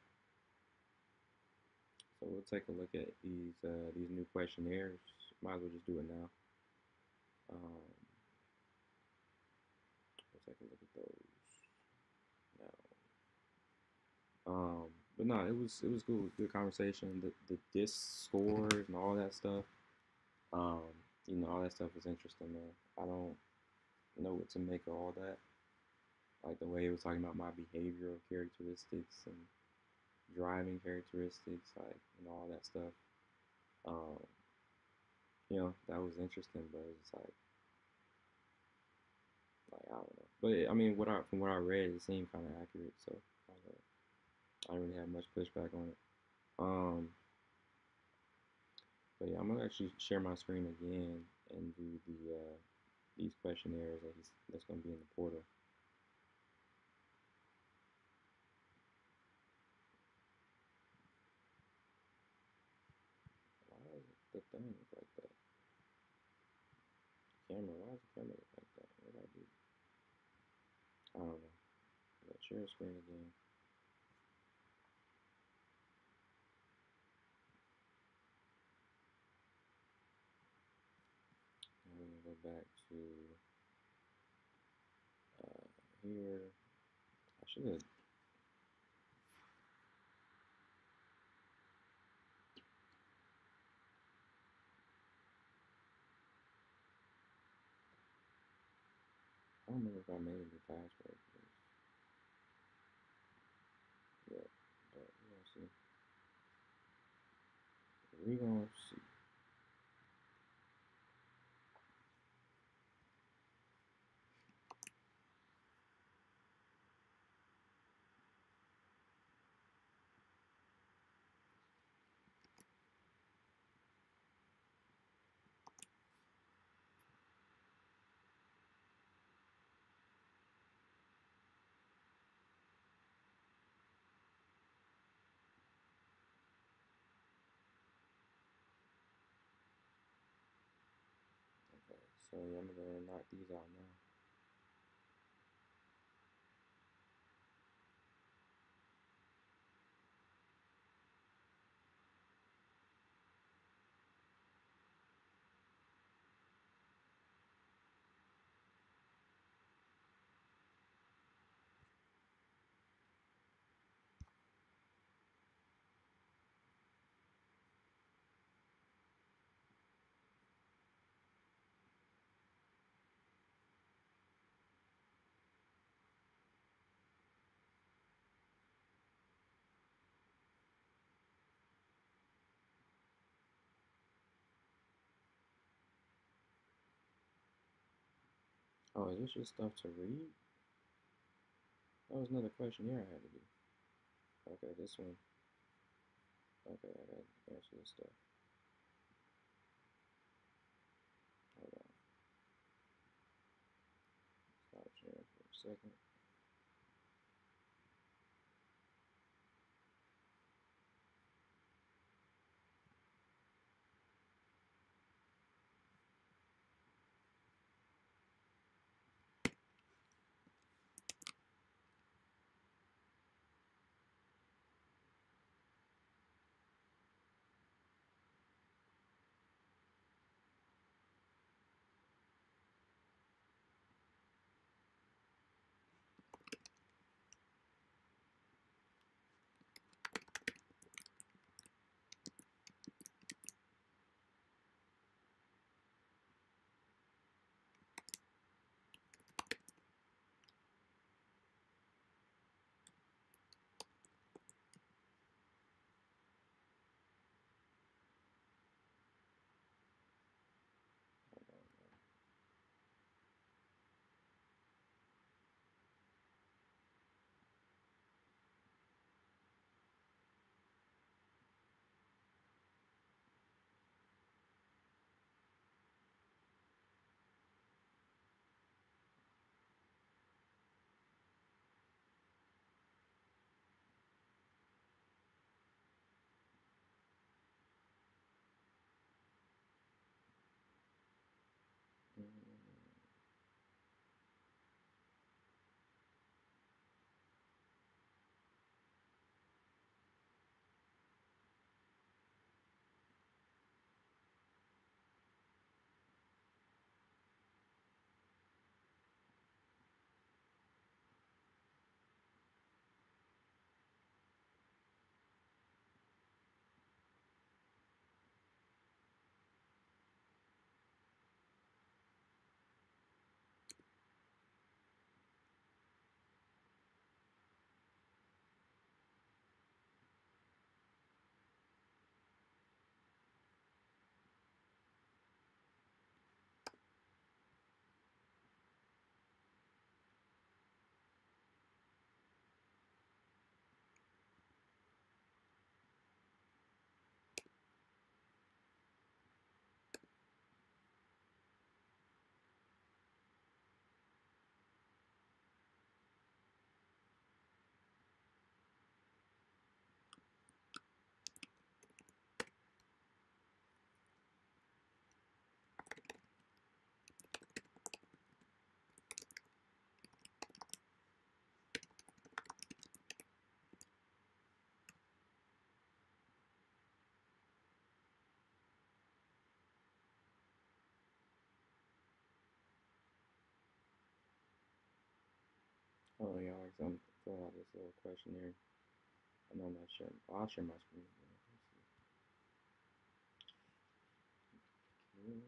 so we'll take a look at these new questionnaires. Might as well just do it now. We'll take a look at those now. But no, it was good, good conversation. The disc scores and all that stuff. Um, all that stuff was interesting, man. I don't know what to make of all that. Like the way it was talking about my behavioral characteristics and driving characteristics, like all that stuff. Um, that was interesting, but it's like I don't know. But I mean, from what I read, it seemed kind of accurate, so I don't really have much pushback on it. But yeah, I'm gonna actually share my screen again and do these questionnaires that's gonna be in the portal. Why is the thing like that? Camera, why is the camera look like that? What did I do? I don't know. Let's share screen again. I'm gonna go back to here. I should have. I don't remember if I made a new password for this. Yeah, but we're gonna see. We're gonna see. Okay, so yeah, I'm gonna go ahead and knock these out now. Oh, is this just stuff to read? That was another questionnaire I had to do. Okay, this one. Okay, I gotta answer this stuff. Hold on. Stop sharing for a second. Hold on. Oh, yeah, like I'm filling out this little questionnaire. I know I'm not sharing. Oh, I'll share my screen again. Let's see.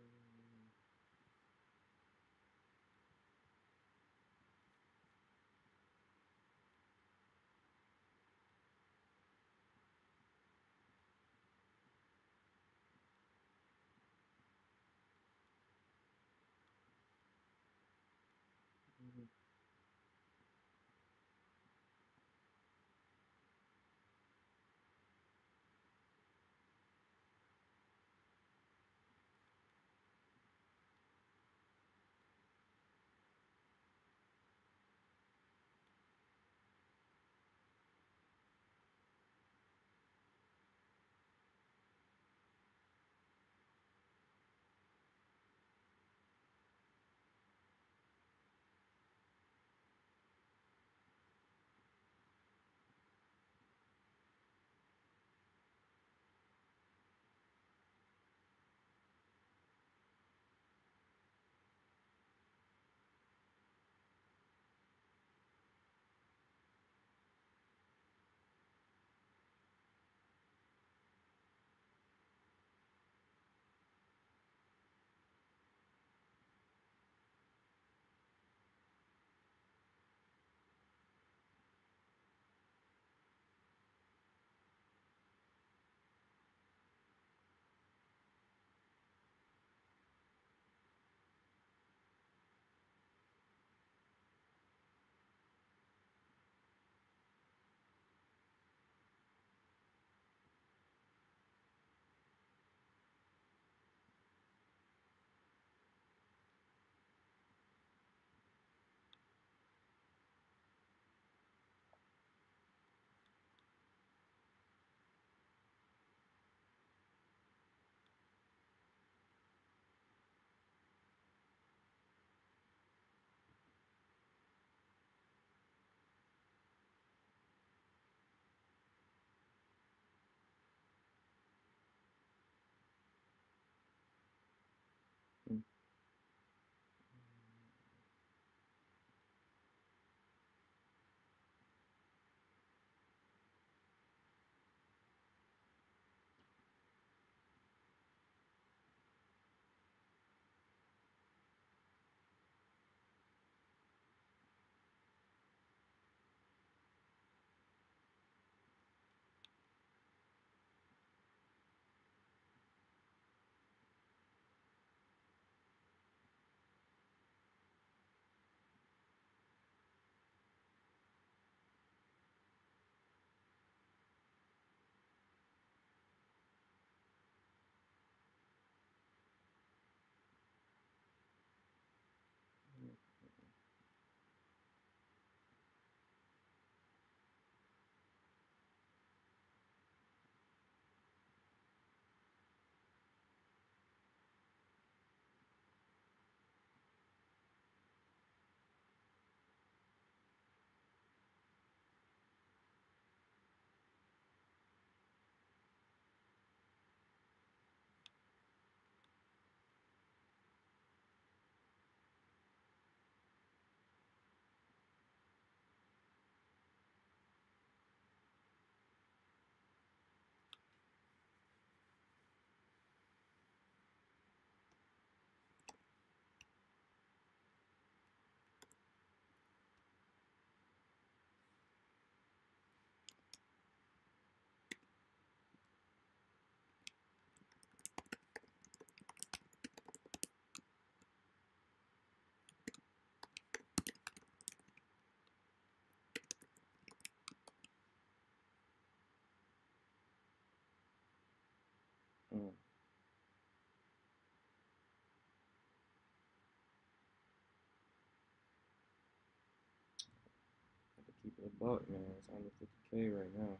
Fuck, man, it's under 50K right now.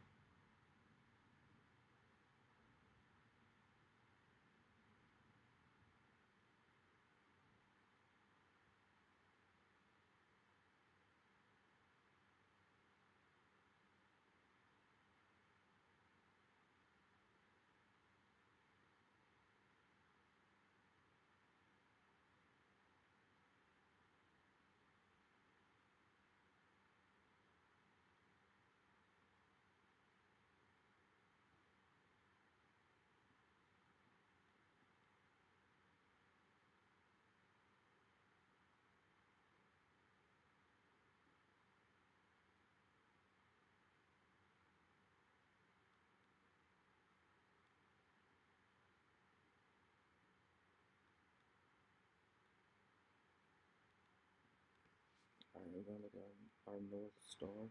All right, we're gonna look at our North Star.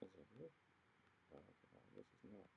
Is it here? Oh, okay, I guess it's not.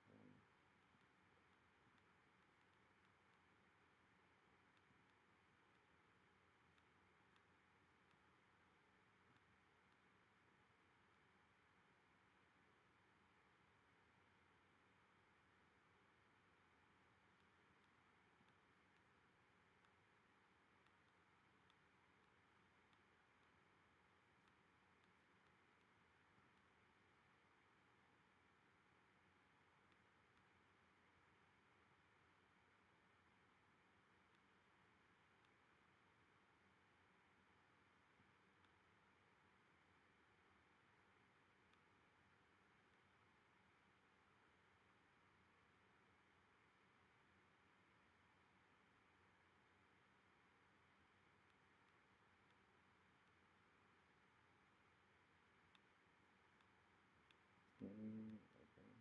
Okay.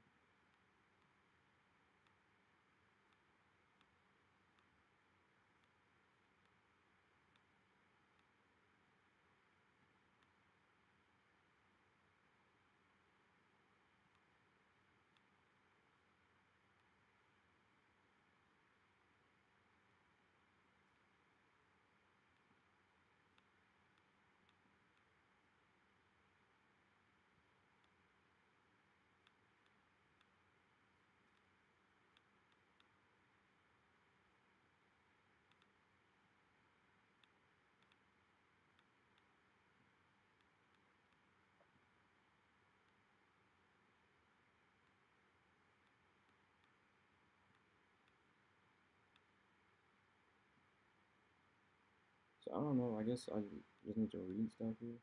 So I don't know. I guess I just need to read stuff here.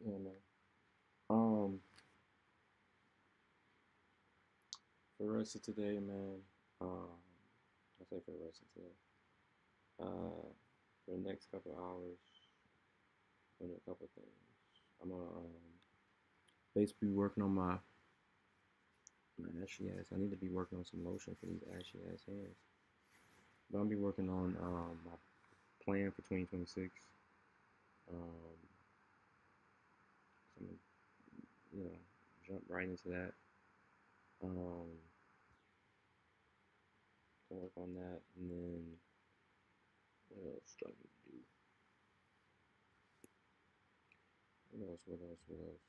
Yeah, man. Um, for the rest of today, man. I say for the rest of today. For the next couple of hours, doing a couple of things. I'm gonna basically working on my ashy ass. I need to be working on some lotion for these ashy ass hands. But I'm gonna be working on my plan for 2026. Um, so I'm gonna, jump right into that. Um, work on that, and then what else do I need to do? What else? What else? What else?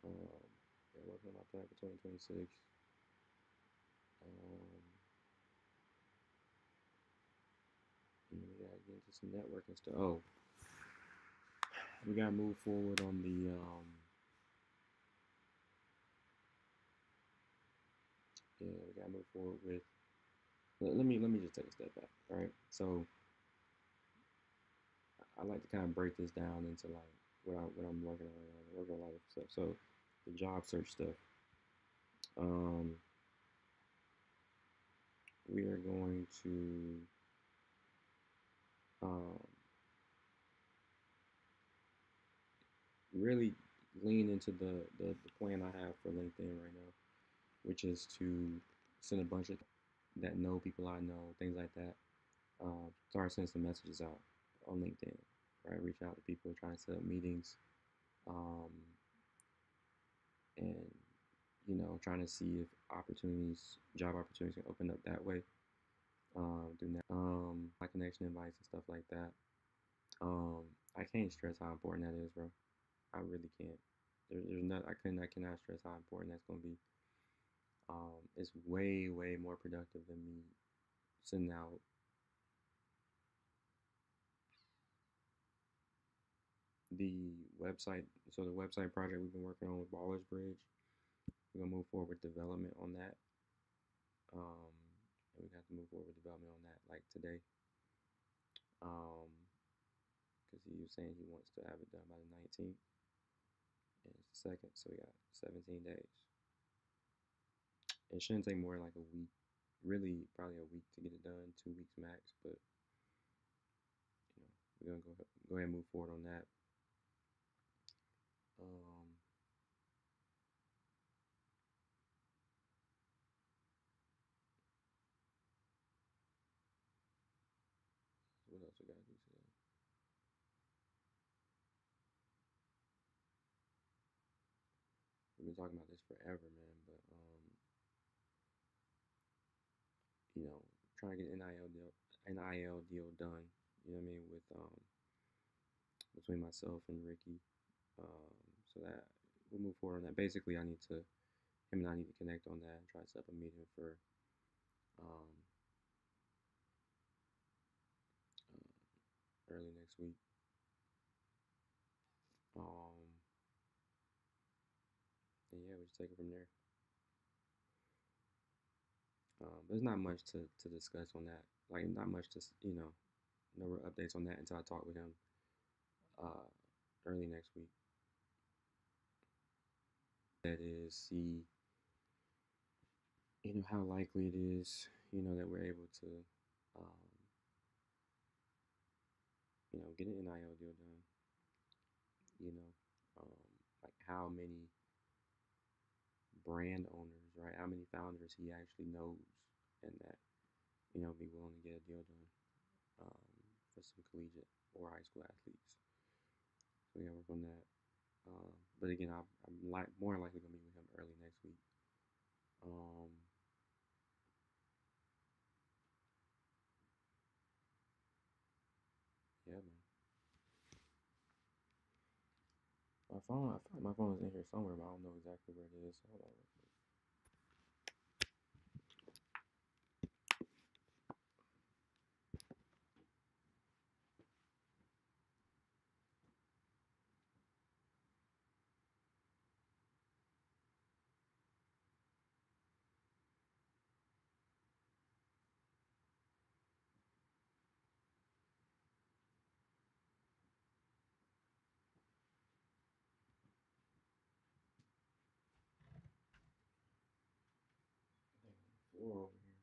Um, yeah, working on my plan for 2026. Um, and we gotta get into some networking stuff. Oh, we gotta move forward on the yeah, we gotta move forward with. Let me just take a step back. All right, so I like to kind of break this down into like what I'm working on right now. I'm working on a lot of stuff. So the job search stuff. Um, we are going to um, really lean into the plan I have for LinkedIn right now, which is to send a bunch of that know people I know, things like that. Start sending some messages out on LinkedIn, right? Reach out to people, trying to set up meetings, um, and trying to see if job opportunities can open up that way. Do my connection invites and stuff like that. I can't stress how important that is, bro. I really can't. There's not. I cannot stress how important that's gonna be. It's way, way more productive than me sending out. The website. So the website project we've been working on with Ballers Bridge, we're gonna move forward with development on that. And we have to move forward with development on that like today. Um, because he was saying he wants to have it done by the 19th, and it's the second, so we got 17 days. It shouldn't take more than like a week, really probably a week to get it done, 2 weeks max. But we're gonna go ahead and move forward on that. Um, what else we gotta do today? We've been talking about this forever, man. But you know, trying to get NIL deal done. You know what I mean? With between myself and Ricky. So that we'll move forward on that. Basically, him and I need to connect on that and try to set up a meeting for um, early next week. Um, and yeah, we just take it from there. There's not much to discuss on that. Like, not much to, no real updates on that until I talk with him uh, early next week. That is, see, how likely it is, that we're able to, um, get an NIL deal done. You know, like how many brand owners, right? How many founders he actually knows, and that be willing to get a deal done for some collegiate or high school athletes. So we gotta work on that. But again, I'm more likely gonna meet with him early next week. Um, yeah, man. My phone, I feel like my phone is in here somewhere, but I don't know exactly where it is. Hold on. war over here.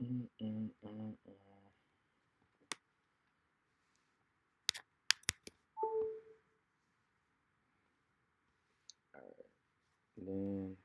Mm, mm, mm, mm. All right. Then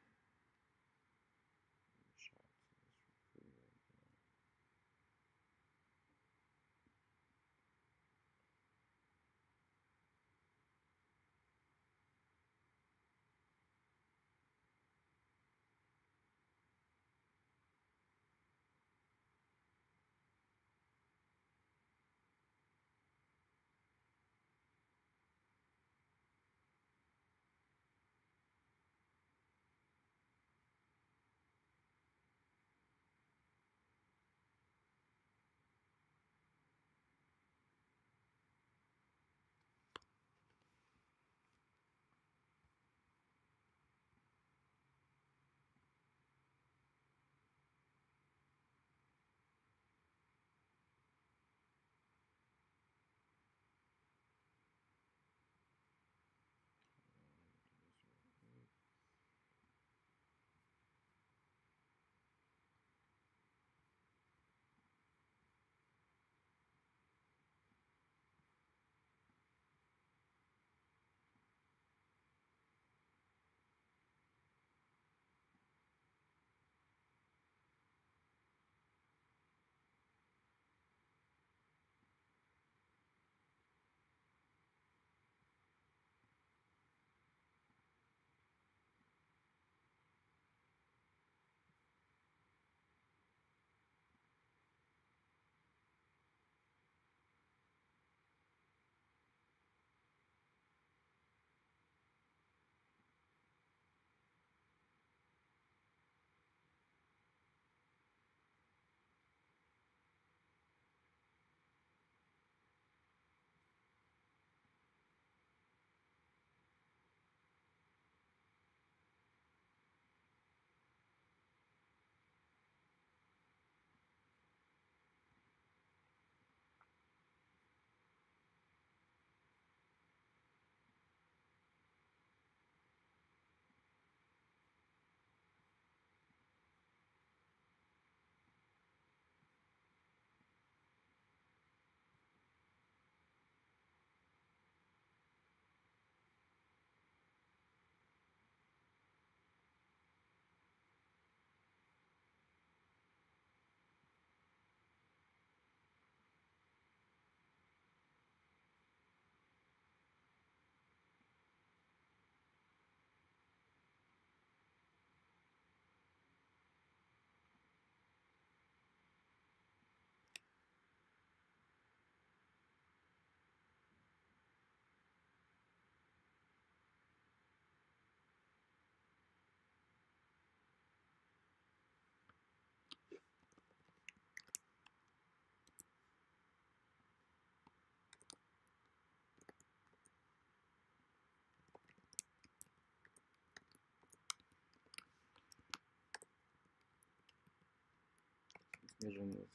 vision is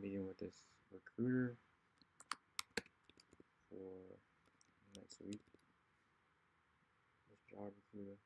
meeting with this recruiter for next week. This job recruiter.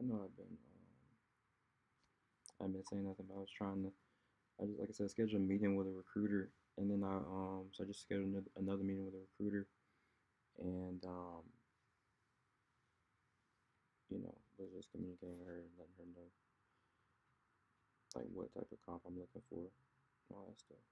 I know I've been saying nothing, but I was trying to. I just like I said, schedule a meeting with a recruiter, and then I just scheduled another meeting with a recruiter, and was just communicating with her and letting her know like what type of comp I'm looking for, and all that stuff.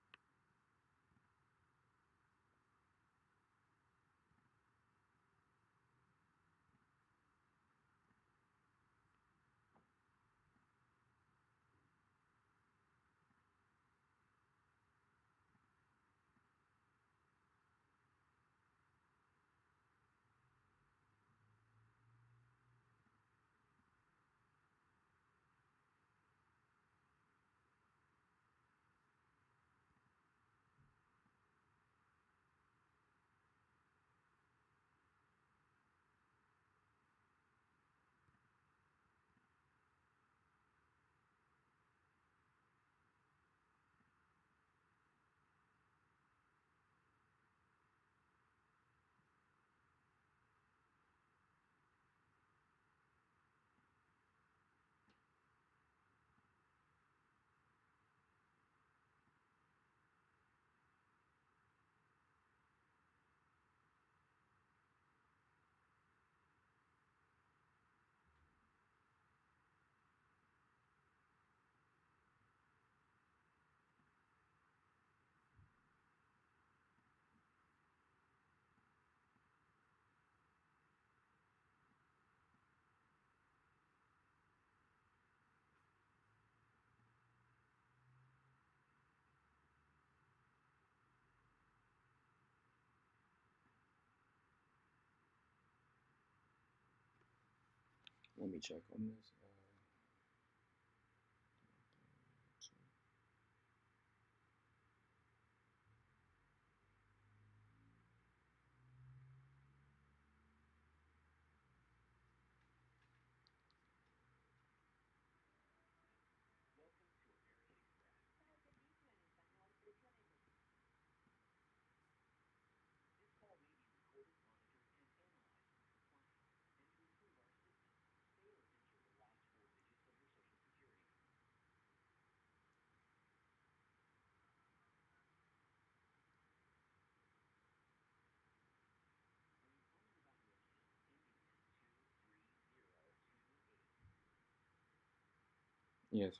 Let me check on this. Yes.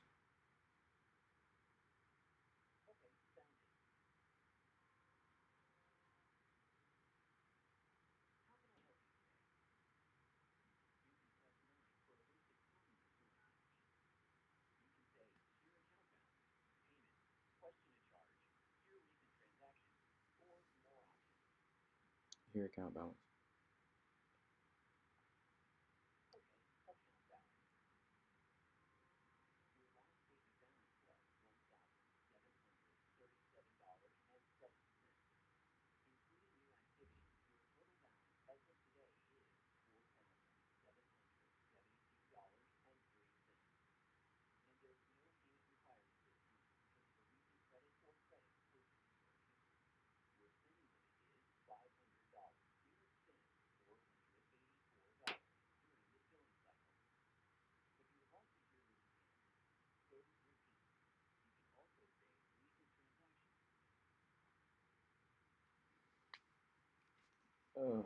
Here, account balance. Oh man.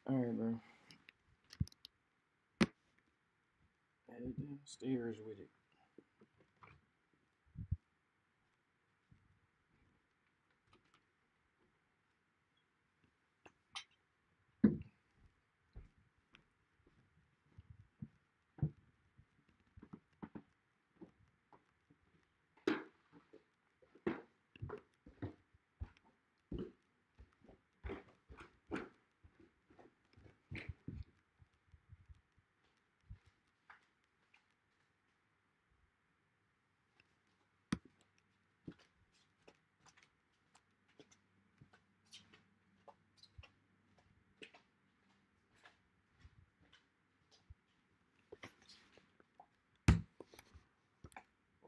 All right, bro. Head downstairs with it.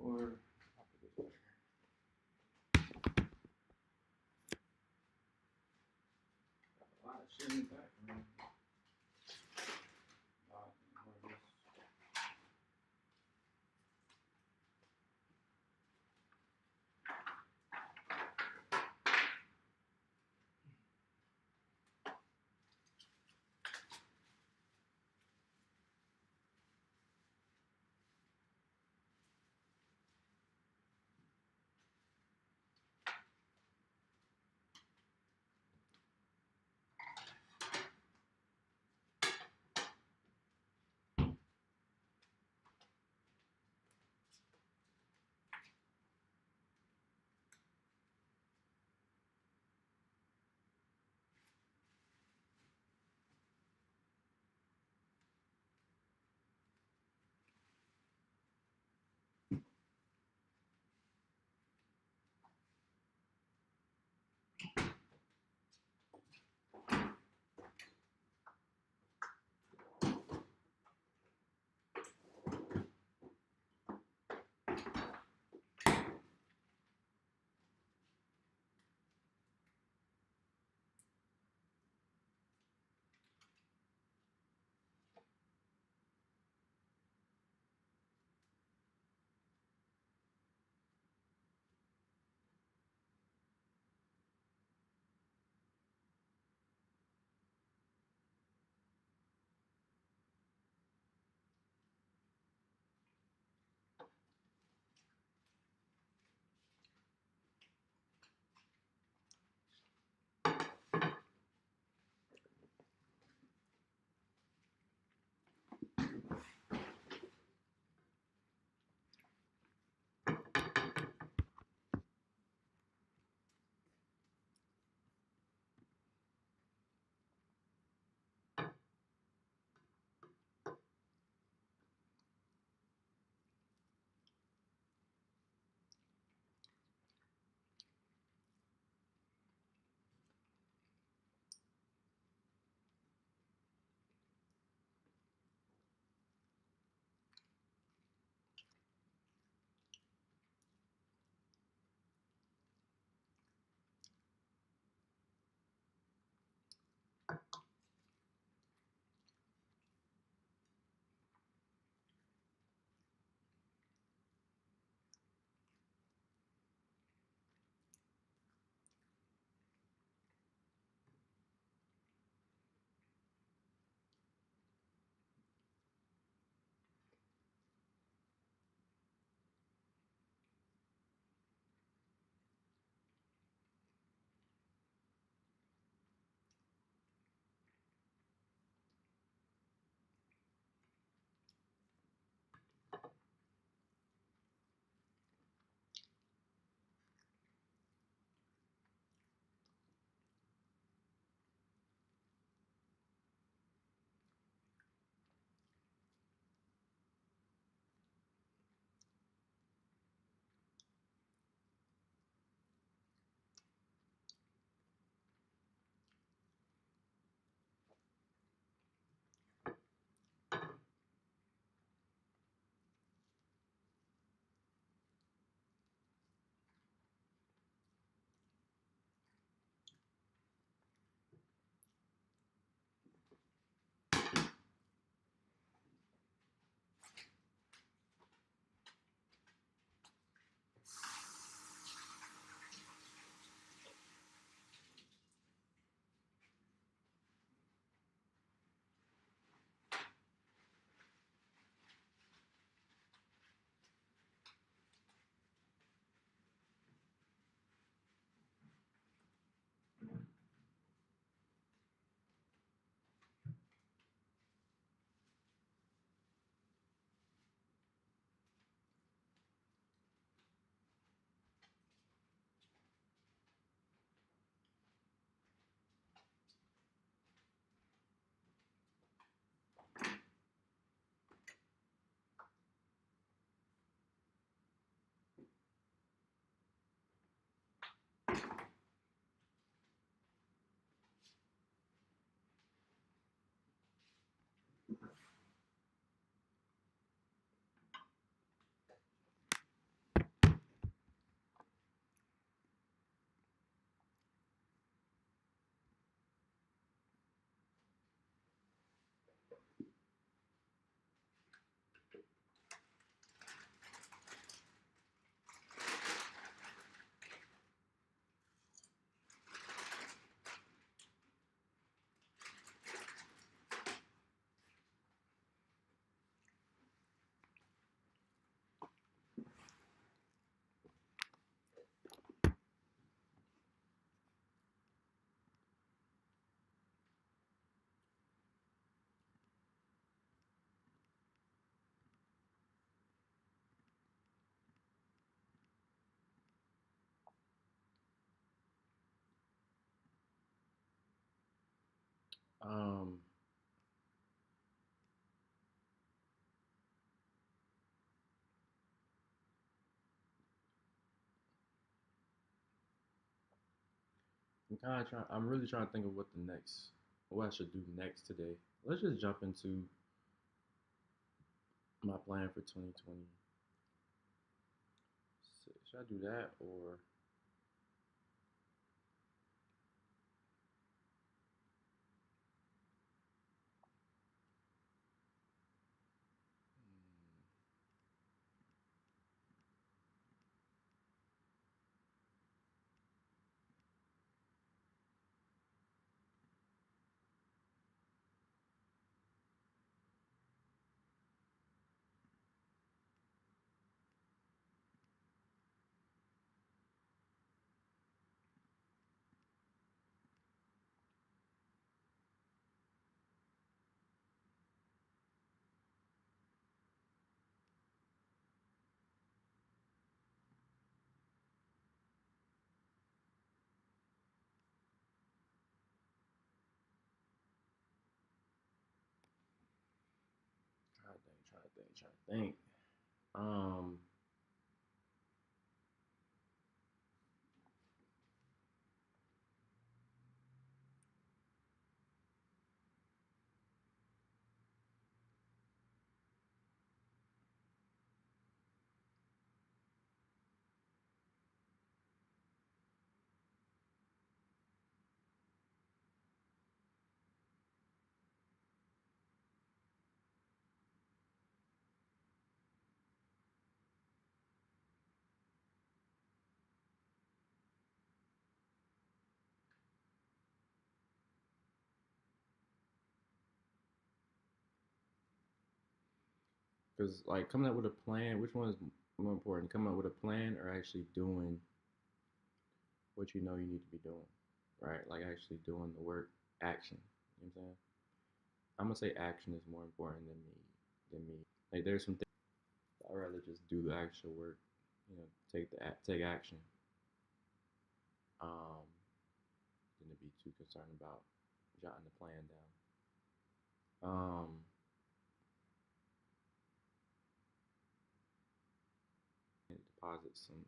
Or I'll put this over here. Got a lot of shit in the background. More of this. Um, I'm really trying to think of what I should do next today. Let's just jump into my plan for 2020. Should I do that or? Trying to think. Um, because like coming up with a plan, which one is more important? Coming up with a plan or actually doing what you know you need to be doing, right? Like actually doing the work, action. You know what I'm saying? I'm gonna say action is more important than me. Like there's some things I'd rather just do the actual work, take action, um, than to be too concerned about jotting the plan down. Um, and deposit some.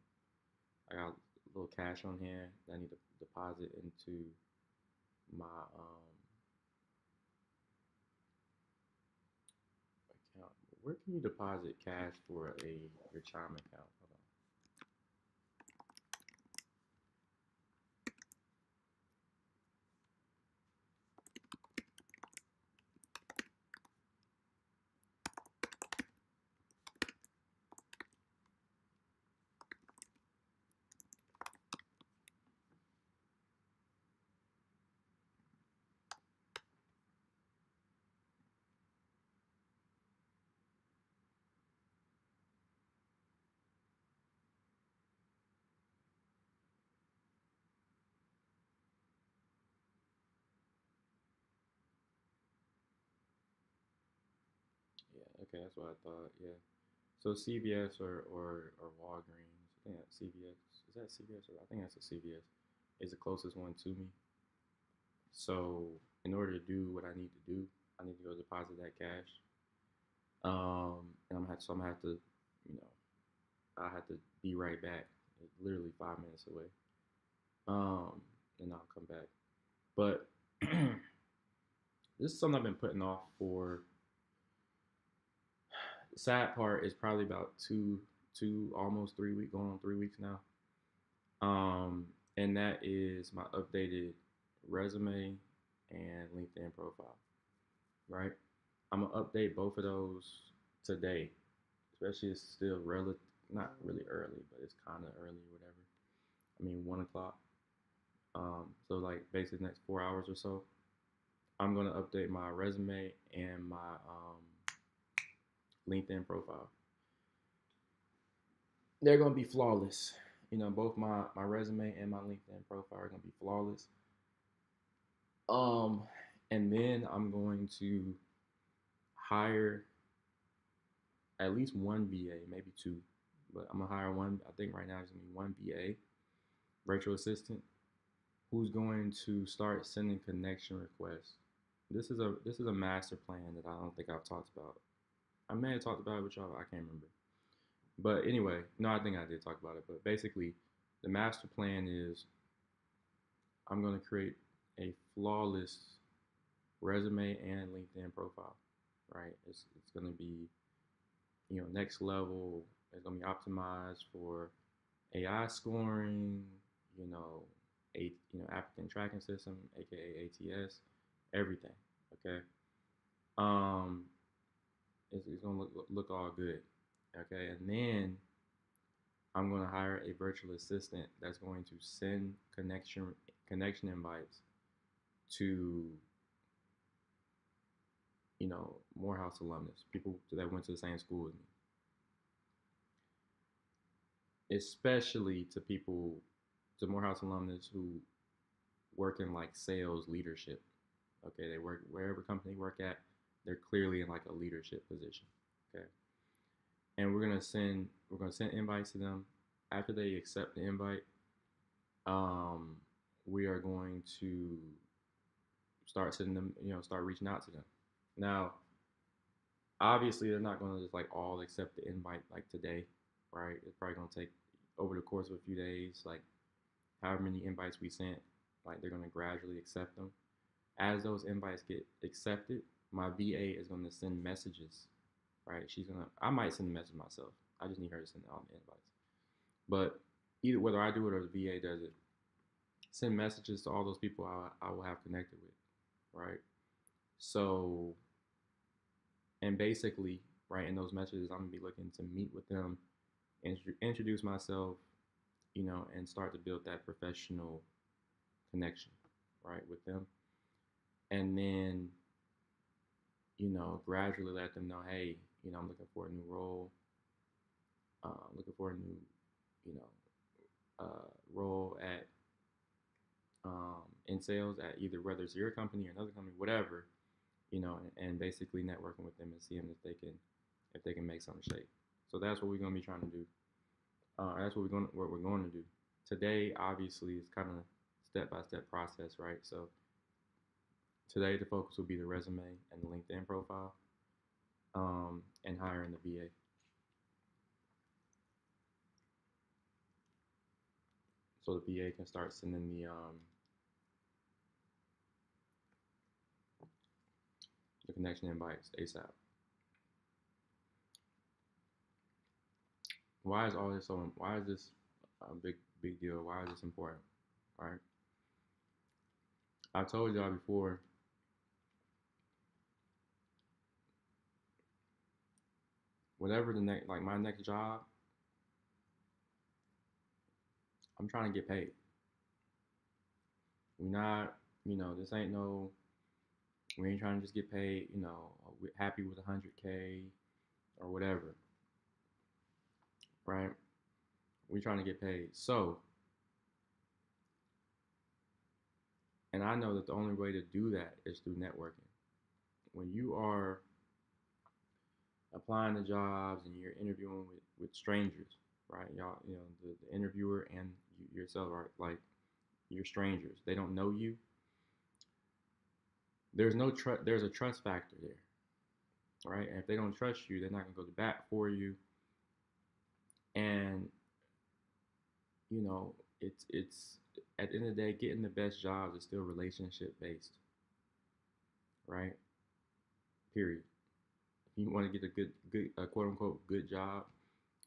I got a little cash on hand that I need to deposit into my account. Where can you deposit cash for your Chime account? Hold on. Yeah, okay, that's what I thought. Yeah. So CVS or Walgreens. I think that's CVS. Is that CVS or I think that's a CVS is the closest one to me. So in order to do what I need to do, I need to go deposit that cash. And I'm gonna have to, you know, I have to be right back. It's literally 5 minutes away. Um, and I'll come back. But this is something I've been putting off for. The sad part is probably about almost 3 weeks, going on 3 weeks now. Um, and that is my updated resume and LinkedIn profile. Right, I'm gonna update both of those today, especially it's still not really early, but it's kind of early, or whatever. I mean, 1 o'clock. So like basically next 4 hours or so, I'm gonna update my resume and my LinkedIn profile. They're gonna be flawless. Both my resume and my LinkedIn profile are gonna be flawless. Um, and then I'm going to hire at least one BA, maybe two, but I'm gonna hire one. I think right now it's gonna be one BA, virtual assistant, who's going to start sending connection requests this is a master plan that I don't think I've talked about. I may have talked about it with y'all. I can't remember. But anyway, no, I think I did talk about it. But basically, the master plan is I'm going to create a flawless resume and LinkedIn profile. Right? It's going to be next level. It's going to be optimized for AI scoring. You know, applicant tracking system, aka ATS, everything. Okay. Um, it's gonna look all good. Okay, and then I'm gonna hire a virtual assistant that's going to send connection invites to Morehouse alumnus, people that went to the same school with me, especially to Morehouse alumnus who work in like sales leadership. Okay, they work wherever company they work at, they're clearly in like a leadership position. Okay, and we're gonna send invites to them. After they accept the invite, um, we are going to start sending them, start reaching out to them. Now, obviously, they're not going to just like all accept the invite like today, right? It's probably going to take over the course of a few days, like however many invites we sent, like they're going to gradually accept them. As those invites get accepted, my VA is going to send messages, right? I might send a message myself. I just need her to send all the invites. But either whether I do it or the VA does it, send messages to all those people I will have connected with, right? So, and basically, right, in those messages, I'm gonna be looking to meet with them, introduce myself, and start to build that professional connection, right, with them. And then, gradually let them know, hey, I'm looking for a new role, looking for a new, you know, role at in sales at either whether it's your company or another company, whatever, and basically networking with them and seeing if they can make something shake. So that's what we're gonna be trying to do. That's what we're going to do. Today, obviously, is kind of step by step process, right? So today the focus will be the resume and the LinkedIn profile, and hiring the VA. So the VA can start sending the connection invites ASAP. Why is this a big deal? Why is this important? Right? I told y'all before, whatever the next, like my next job, I'm trying to get paid. We not, this ain't no, we ain't trying to just get paid, we're happy with 100K or whatever, right? We're trying to get paid. So, and I know that the only way to do that is through networking. When you are applying to jobs and you're interviewing with strangers, right? Y'all, the interviewer and you yourself are like, you're strangers. They don't know you. There's no trust. There's a trust factor there, right? And if they don't trust you, they're not gonna go to bat for you. And it's at the end of the day, getting the best jobs is still relationship based, right? Period. If you want to get a good quote unquote good job,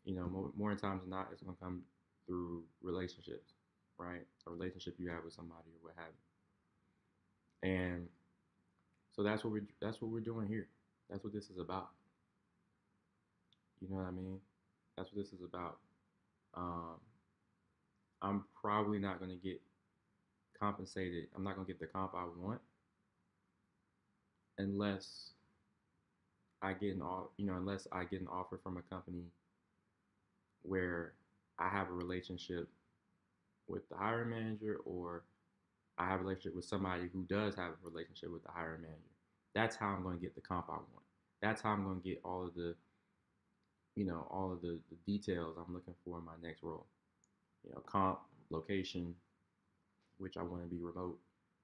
more times than not, it's gonna come through relationships, right? A relationship you have with somebody or what have you. And so that's what we're doing here. That's what this is about. You know what I mean? That's what this is about. Um, I'm probably not gonna get compensated. I'm not gonna get the comp I want unless unless I get an offer from a company where I have a relationship with the hiring manager, or I have a relationship with somebody who does have a relationship with the hiring manager. That's how I'm going to get the comp I want. That's how I'm going to get all of the details I'm looking for in my next role. Comp, location, which I want to be remote,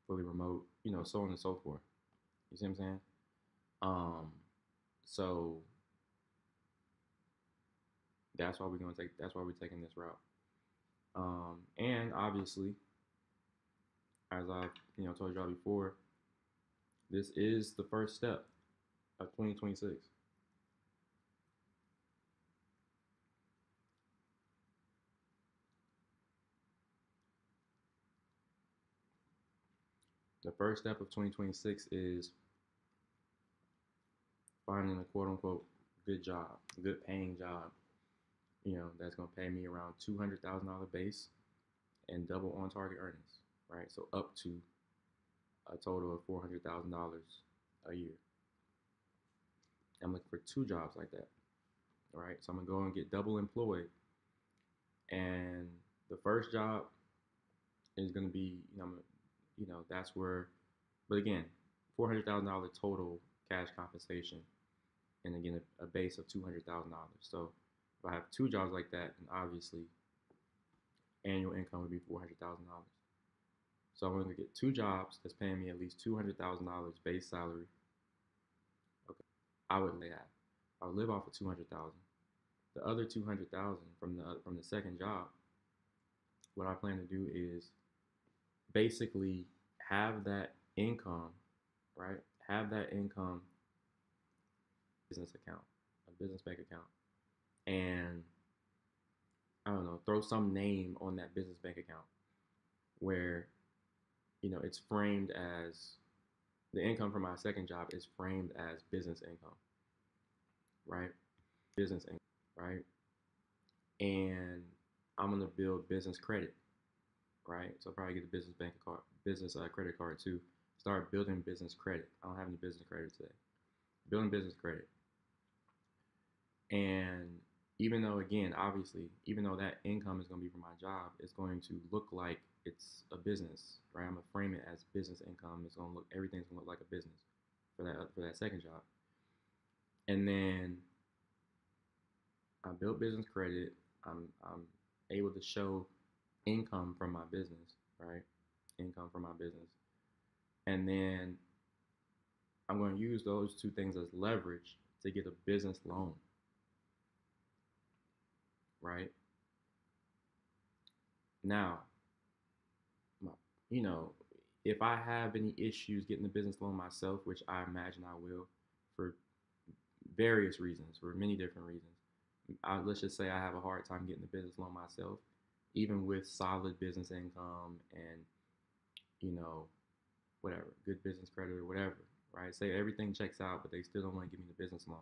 fully remote, so on and so forth. You see what I'm saying? Um, so that's why we're gonna take. That's why we're taking this route. And obviously, as I've told y'all before, this is the first step of 2026. The first step of 2026 is finding a quote unquote good job, good paying job. That's gonna pay me around $200,000 base and double on target earnings, right? So up to a total of $400,000 a year. I'm looking for two jobs like that, all right? So I'm gonna go and get double employed, and the first job is gonna be, that's where, but again, $400,000 total cash compensation, and again a base of $200,000. So if I have two jobs like that, then obviously annual income would be $400,000. So I'm going to get two jobs that's paying me at least $200,000 base salary. Okay, I would lay that. I would live off of 200,000. The other 200,000 from the second job, what I plan to do is basically have that income, right? Have that income business account, a business bank account, and I don't know, throw some name on that business bank account where it's framed as the income from my second job is framed as business income, right? Business income, right? And I'm gonna build business credit, right? So I'll probably get a business bank card, business credit card too. Start building business credit. I don't have any business credit today. Building business credit, and even though, again, obviously, even though that income is going to be from my job, it's going to look like it's a business, right? I'm gonna frame it as business income. It's gonna look, everything's gonna look like a business for that second job. And then I built business credit. I'm able to show income from my business, right? Income from my business, and then I'm going to use those two things as leverage to get a business loan, right? Now, my, you know, if I have any issues getting the business loan myself, which I imagine I will, for various reasons, for many different reasons, let's just say I have a hard time getting the business loan myself, even with solid business income and whatever, good business credit or whatever, right? Say everything checks out, but they still don't want to give me the business loan.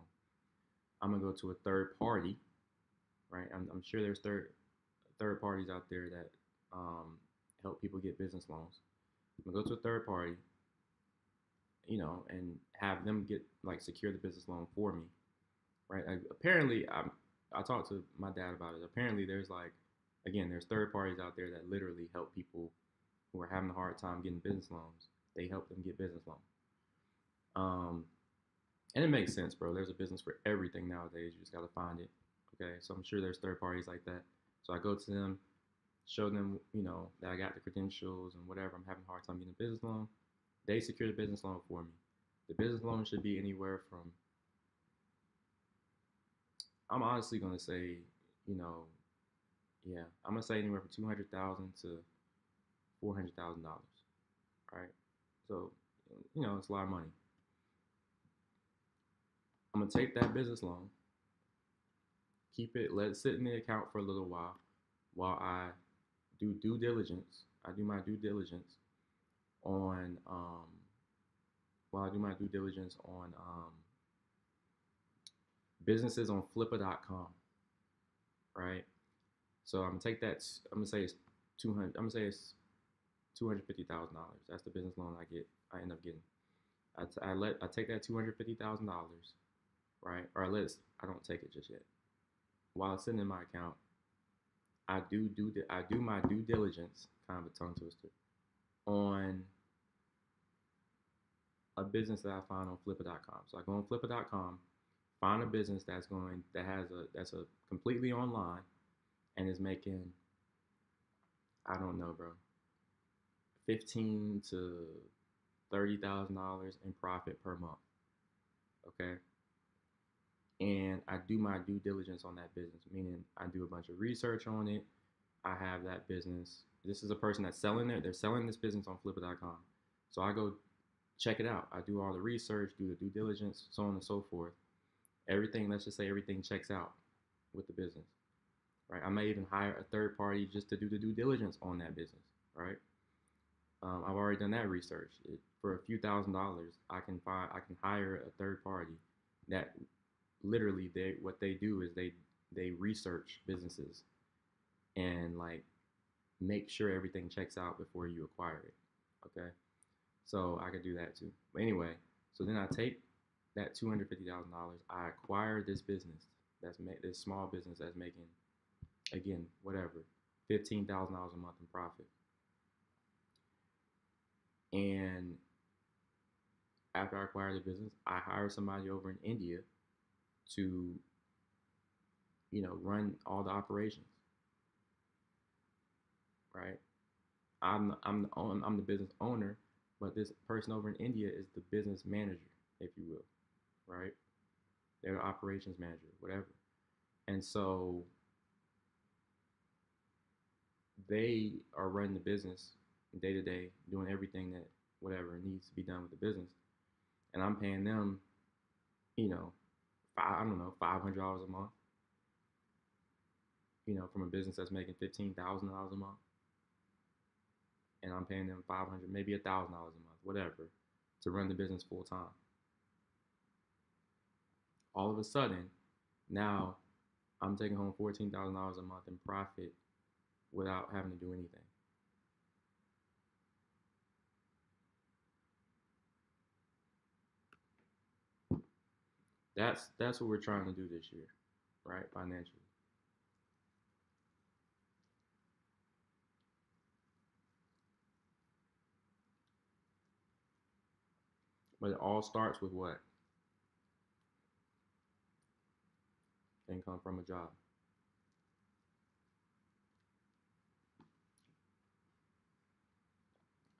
I'm gonna go to a third party, right? I'm sure there's third parties out there that help people get business loans. I'm gonna go to a third party, and have them get like secure the business loan for me, right? Apparently, I talked to my dad about it. Apparently, there's third parties out there that literally help people who are having a hard time getting business loans. They help them get business loans. Um, and it makes sense, bro. There's a business for everything nowadays. You just gotta find it. Okay, so I'm sure there's third parties like that. So I go to them, show them, that I got the credentials and whatever. I'm having a hard time getting a business loan. They secure the business loan for me. The business loan should be anywhere from, I'm honestly gonna say, yeah, I'm gonna say anywhere from $200,000 to $400,000, right? So, it's a lot of money. I'm gonna take that business loan, keep it, let it sit in the account for a little while I do due diligence. I do my due diligence on while I do my due diligence on businesses on Flippa.com, right? So I'm gonna take that. I'm gonna say it's 200. I'm gonna say it's $250,000. That's the business loan I get. I end up getting. I take that $250,000, right? Or I don't take it just yet. While it's sitting in my account, I do my due diligence, kind of a tongue twister, on a business that I find on Flippa.com. So I go on Flippa.com, find a business that's a completely online and is making, I don't know, bro, 15 to $30,000 in profit per month. Okay. And I do my due diligence on that business, meaning I do a bunch of research on it. I have that business. This is a person that's selling it. They're selling this business on Flippa.com. So I go check it out. I do all the research, do the due diligence, so on and so forth. Everything, let's just say everything checks out with the business, right? I may even hire a third party just to do the due diligence on that business, right? I've already done that research. For a few $1,000s, I can hire a third party that literally what they do is they research businesses and like make sure everything checks out before you acquire it. Okay, so I could do that too. But anyway, so then I take that $250,000. I acquire this business this small business that's making, again, whatever, $15,000 a month in profit. And after I acquire the business, I hire somebody over in India to, run all the operations. Right? I'm the business owner, but this person over in India is the business manager, if you will. Right? They're the operations manager, whatever. And so they are running the business day to day, doing everything that whatever needs to be done with the business. And I'm paying them, I don't know, $500 a month, from a business that's making $15,000 a month. And I'm paying them 500, maybe $1,000 a month, whatever, to run the business full time. All of a sudden, now I'm taking home $14,000 a month in profit without having to do anything. That's what we're trying to do this year, right? Financially. But it all starts with what? Income from a job.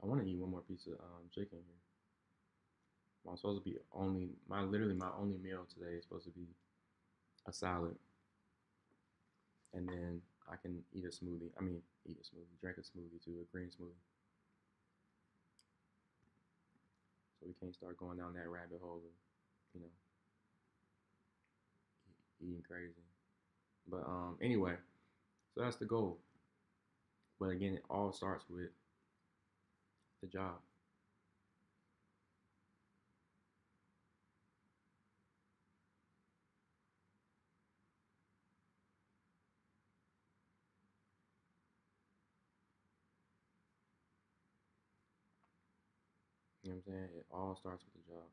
I want to eat one more piece of chicken here. I'm supposed to be my only meal today is supposed to be a salad, and then I can eat a smoothie. Drink a smoothie too, a green smoothie. So we can't start going down that rabbit hole of, eating crazy. But anyway, so that's the goal. But again, it all starts with the job. You know what I'm saying? It all starts with the job.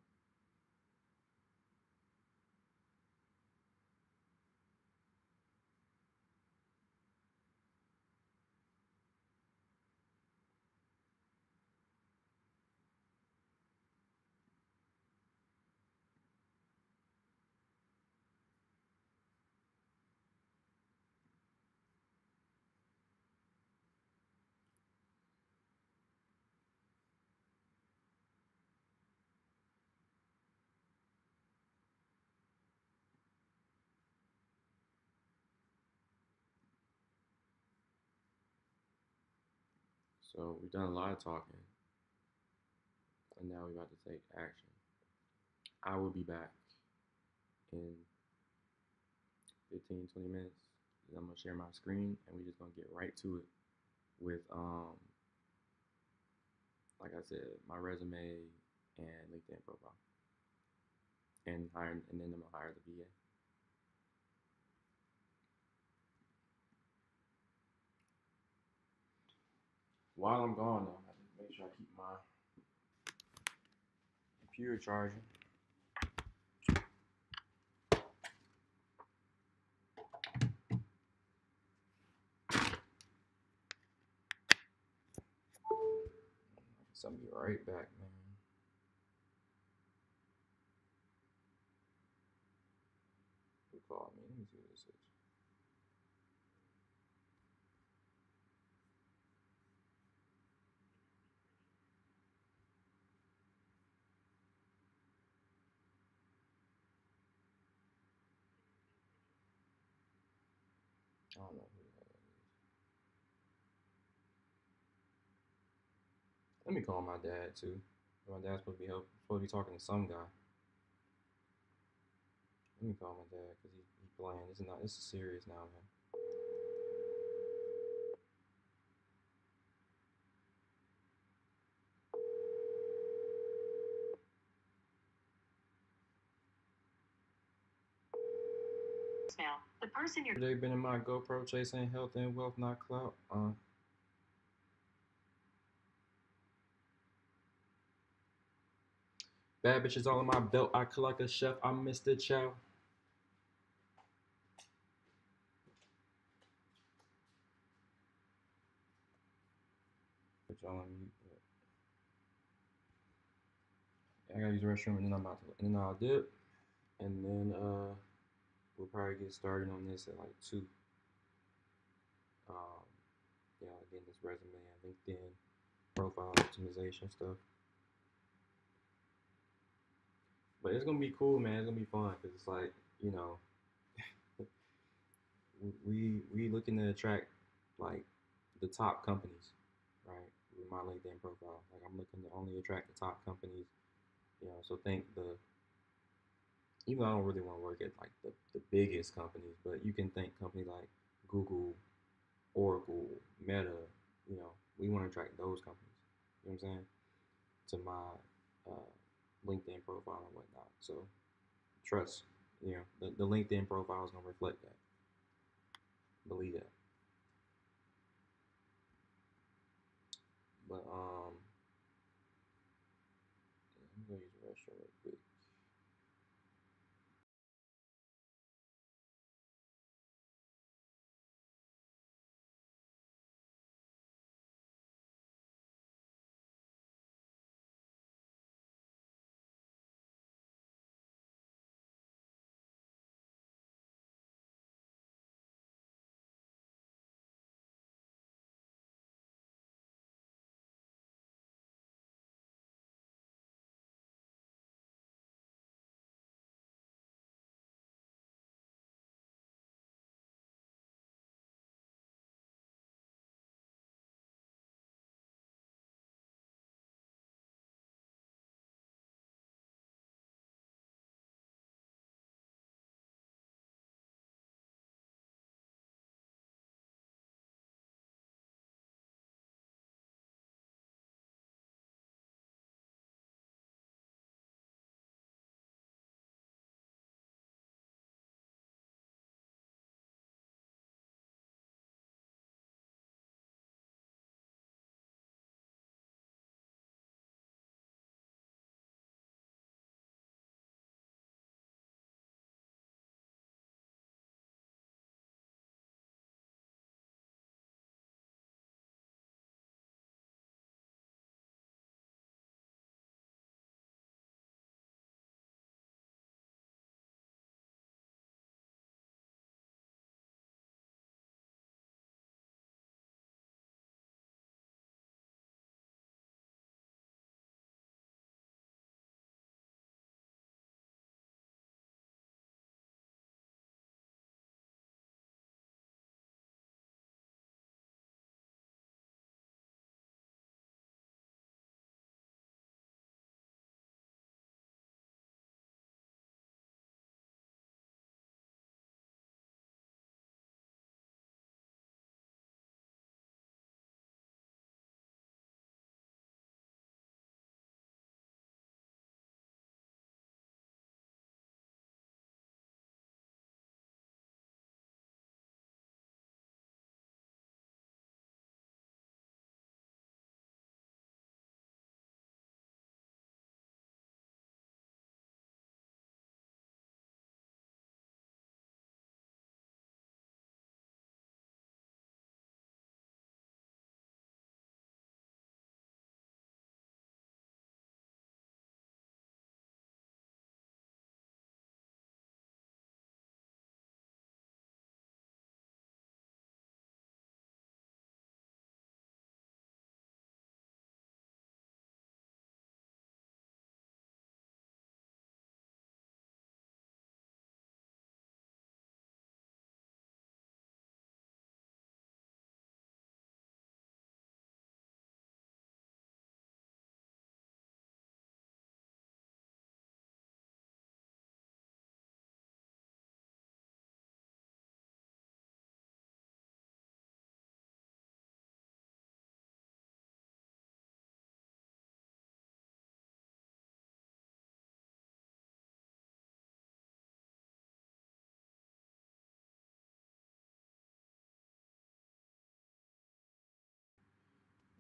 So we've done a lot of talking, and now we're about to take action. I will be back in 15, 20 minutes. I'm gonna share my screen, and we're just gonna get right to it with, like I said, my resume and LinkedIn profile, and then I'm gonna hire the VA. While I'm gone, though, I have to make sure I keep my computer charging. So I'll be right back, man. Who called me? Let me see what this is. I don't know who that is. Let me call my dad too. My dad's supposed to be talking to some guy. Let me call my dad because he's playing. This is not. This is serious now, man. Now, the person you're. They've been in my GoPro chasing health and wealth, not clout. Bad bitches all in my belt. I cook like a chef. I'm Mr. Chow. Put y'all on mute. I gotta use the restroom and then I'm about to, and then I'll dip, and then we'll probably get started on this at like 2. Um, getting this resume and LinkedIn profile optimization stuff. But it's gonna be cool, man. It's gonna be fun because it's like, you know, we looking to attract like the top companies, right? With my LinkedIn profile, like I'm looking to only attract the top companies, So think the even though I don't really want to work at like the biggest companies, but you can think companies like Google, Oracle, Meta, we want to attract those companies. You know what I'm saying? To my uh, LinkedIn profile and whatnot. So trust, the LinkedIn profile is gonna reflect that. Believe that. But I'm gonna use the restroom real quick.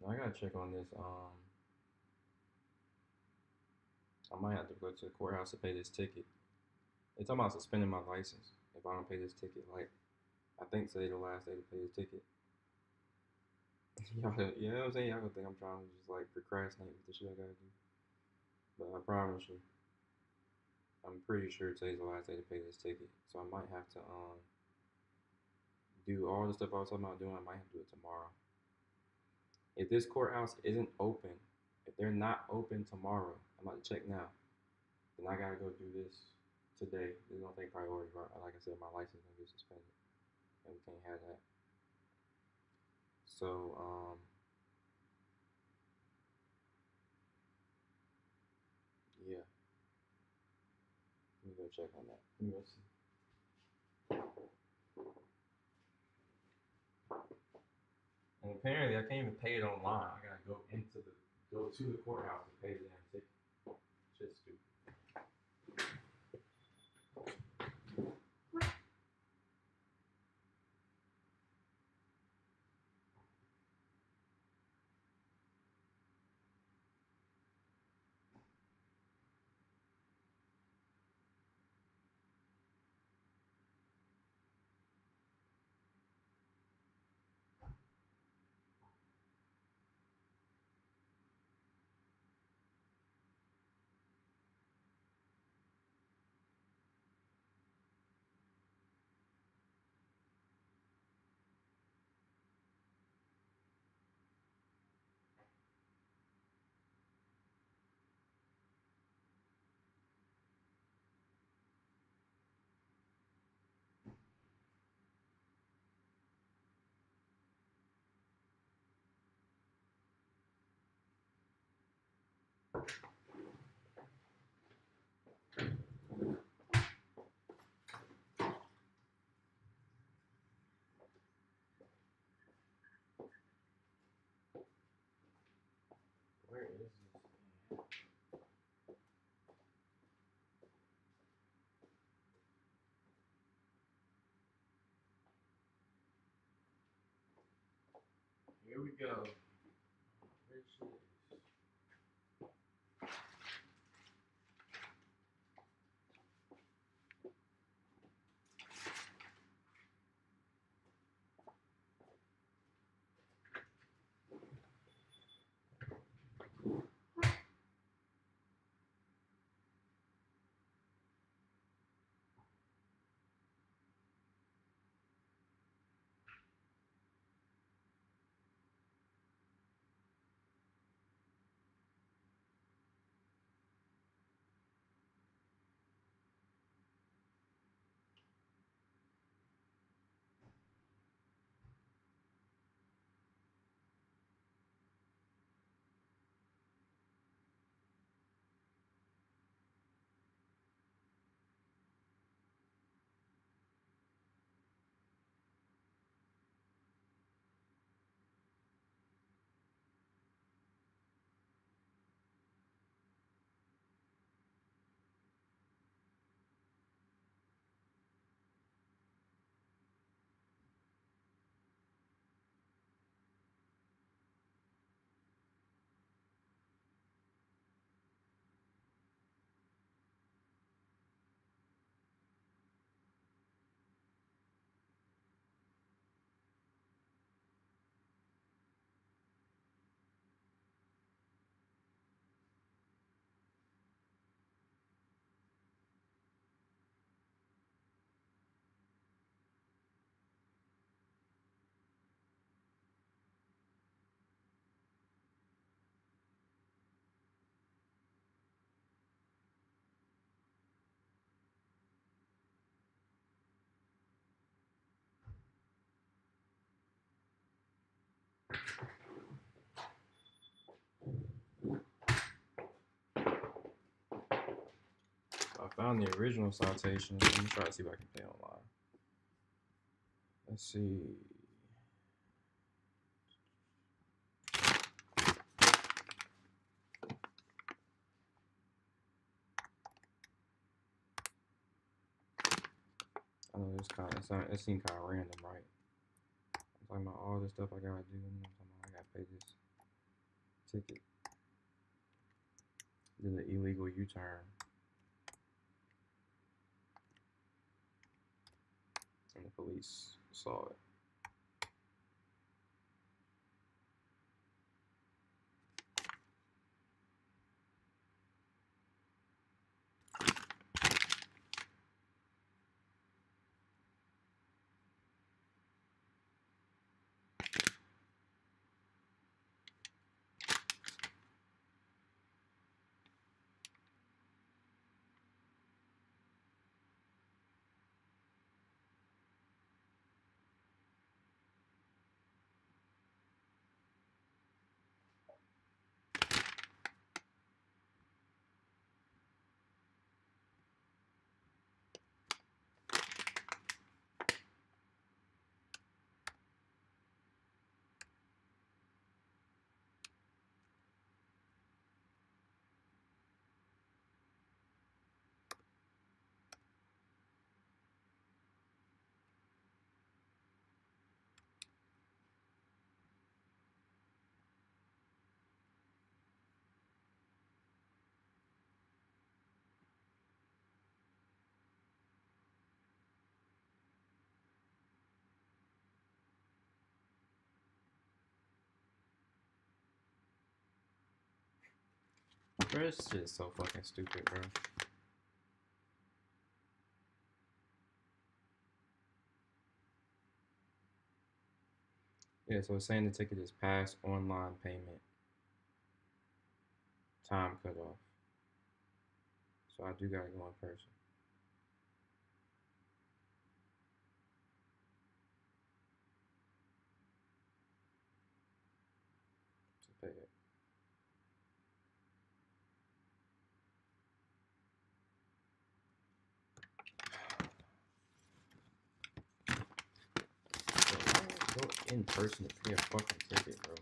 I gotta check on this. I might have to go to the courthouse to pay this ticket. They talking about suspending my license if I don't pay this ticket. Like, I think today the last day to pay this ticket. Y'all, you know what I'm saying? Y'all gonna think I'm trying to just like procrastinate with the shit I gotta do. But I promise you, I'm pretty sure today's the last day to pay this ticket. So I might have to do all the stuff I was talking about doing. I might have to do it tomorrow. If this courthouse isn't open, if they're not open tomorrow, I'm about to check now. Then I gotta go do this today. This is gonna take priority, right? Like I said, my license is gonna get suspended, and we can't have that. So, yeah, let me go check on that. Let me go see. And apparently, I can't even pay it online. I gotta go to the courthouse to pay the damn ticket. Shit's stupid. Where is this? Here we go. Where shit is? I found the original citation. Let me try to see if I can pay online. Let's see. I know it seemed kind of random, right? I'm talking about all this stuff I gotta do. And I'm talking about I gotta pay this. ticket. Did an illegal U-turn. And the police saw it. Bro, this shit is so fucking stupid, bro. Yeah, so it's saying the ticket is past online payment time cutoff. So I do gotta go in person to pay it. Bro, why go in person to pay a fucking ticket, bro?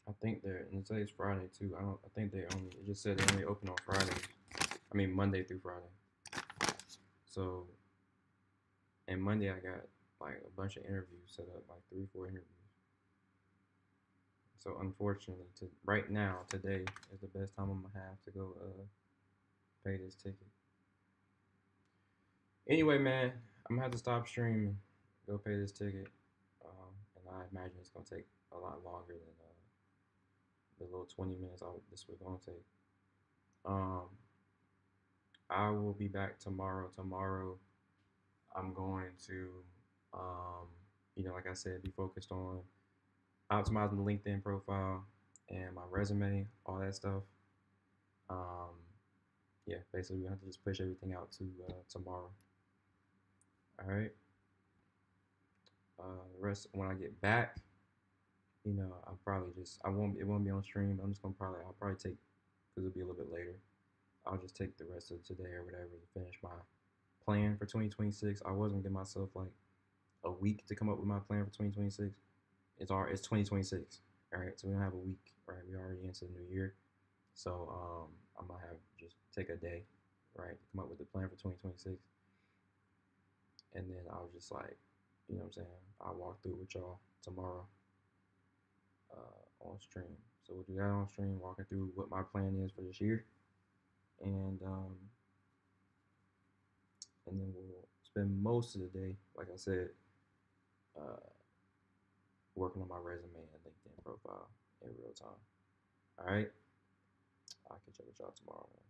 I think they're, and today's Friday too. I think they only, it just said they only open on Fridays. I mean, Monday through Friday. So, and Monday I got like a bunch of interviews set up, like 3, 4 interviews. So unfortunately, right now, today is the best time I'm gonna have to go pay this ticket. Anyway, man, I'm gonna have to stop streaming, go pay this ticket, and I imagine it's gonna take a lot longer than the little 20 minutes this was gonna take. Um, I will be back tomorrow. Tomorrow, I'm going to, um, like I said, be focused on optimizing the LinkedIn profile and my resume, all that stuff. Um, yeah, basically, we have to just push everything out to tomorrow. All right. The rest when I get back, I'll probably just it won't be on stream. But I'm just gonna I'll probably take because it'll be a little bit later. I'll just take the rest of today or whatever to finish my plan for 2026. I was gonna give myself like a week to come up with my plan for 2026. It's 2026. All right, so we don't have a week. Right, we're already into the new year. So I'm gonna have just take a day, right, to come up with the plan for 2026, and then I'll just like, what I'm saying, I'll walk through with y'all tomorrow on stream. So we'll do that on stream, walking through what my plan is for this year, and then we'll spend most of the day, like I said, uh, working on my resume and LinkedIn profile in real time. All right, I'll catch up with y'all tomorrow, man.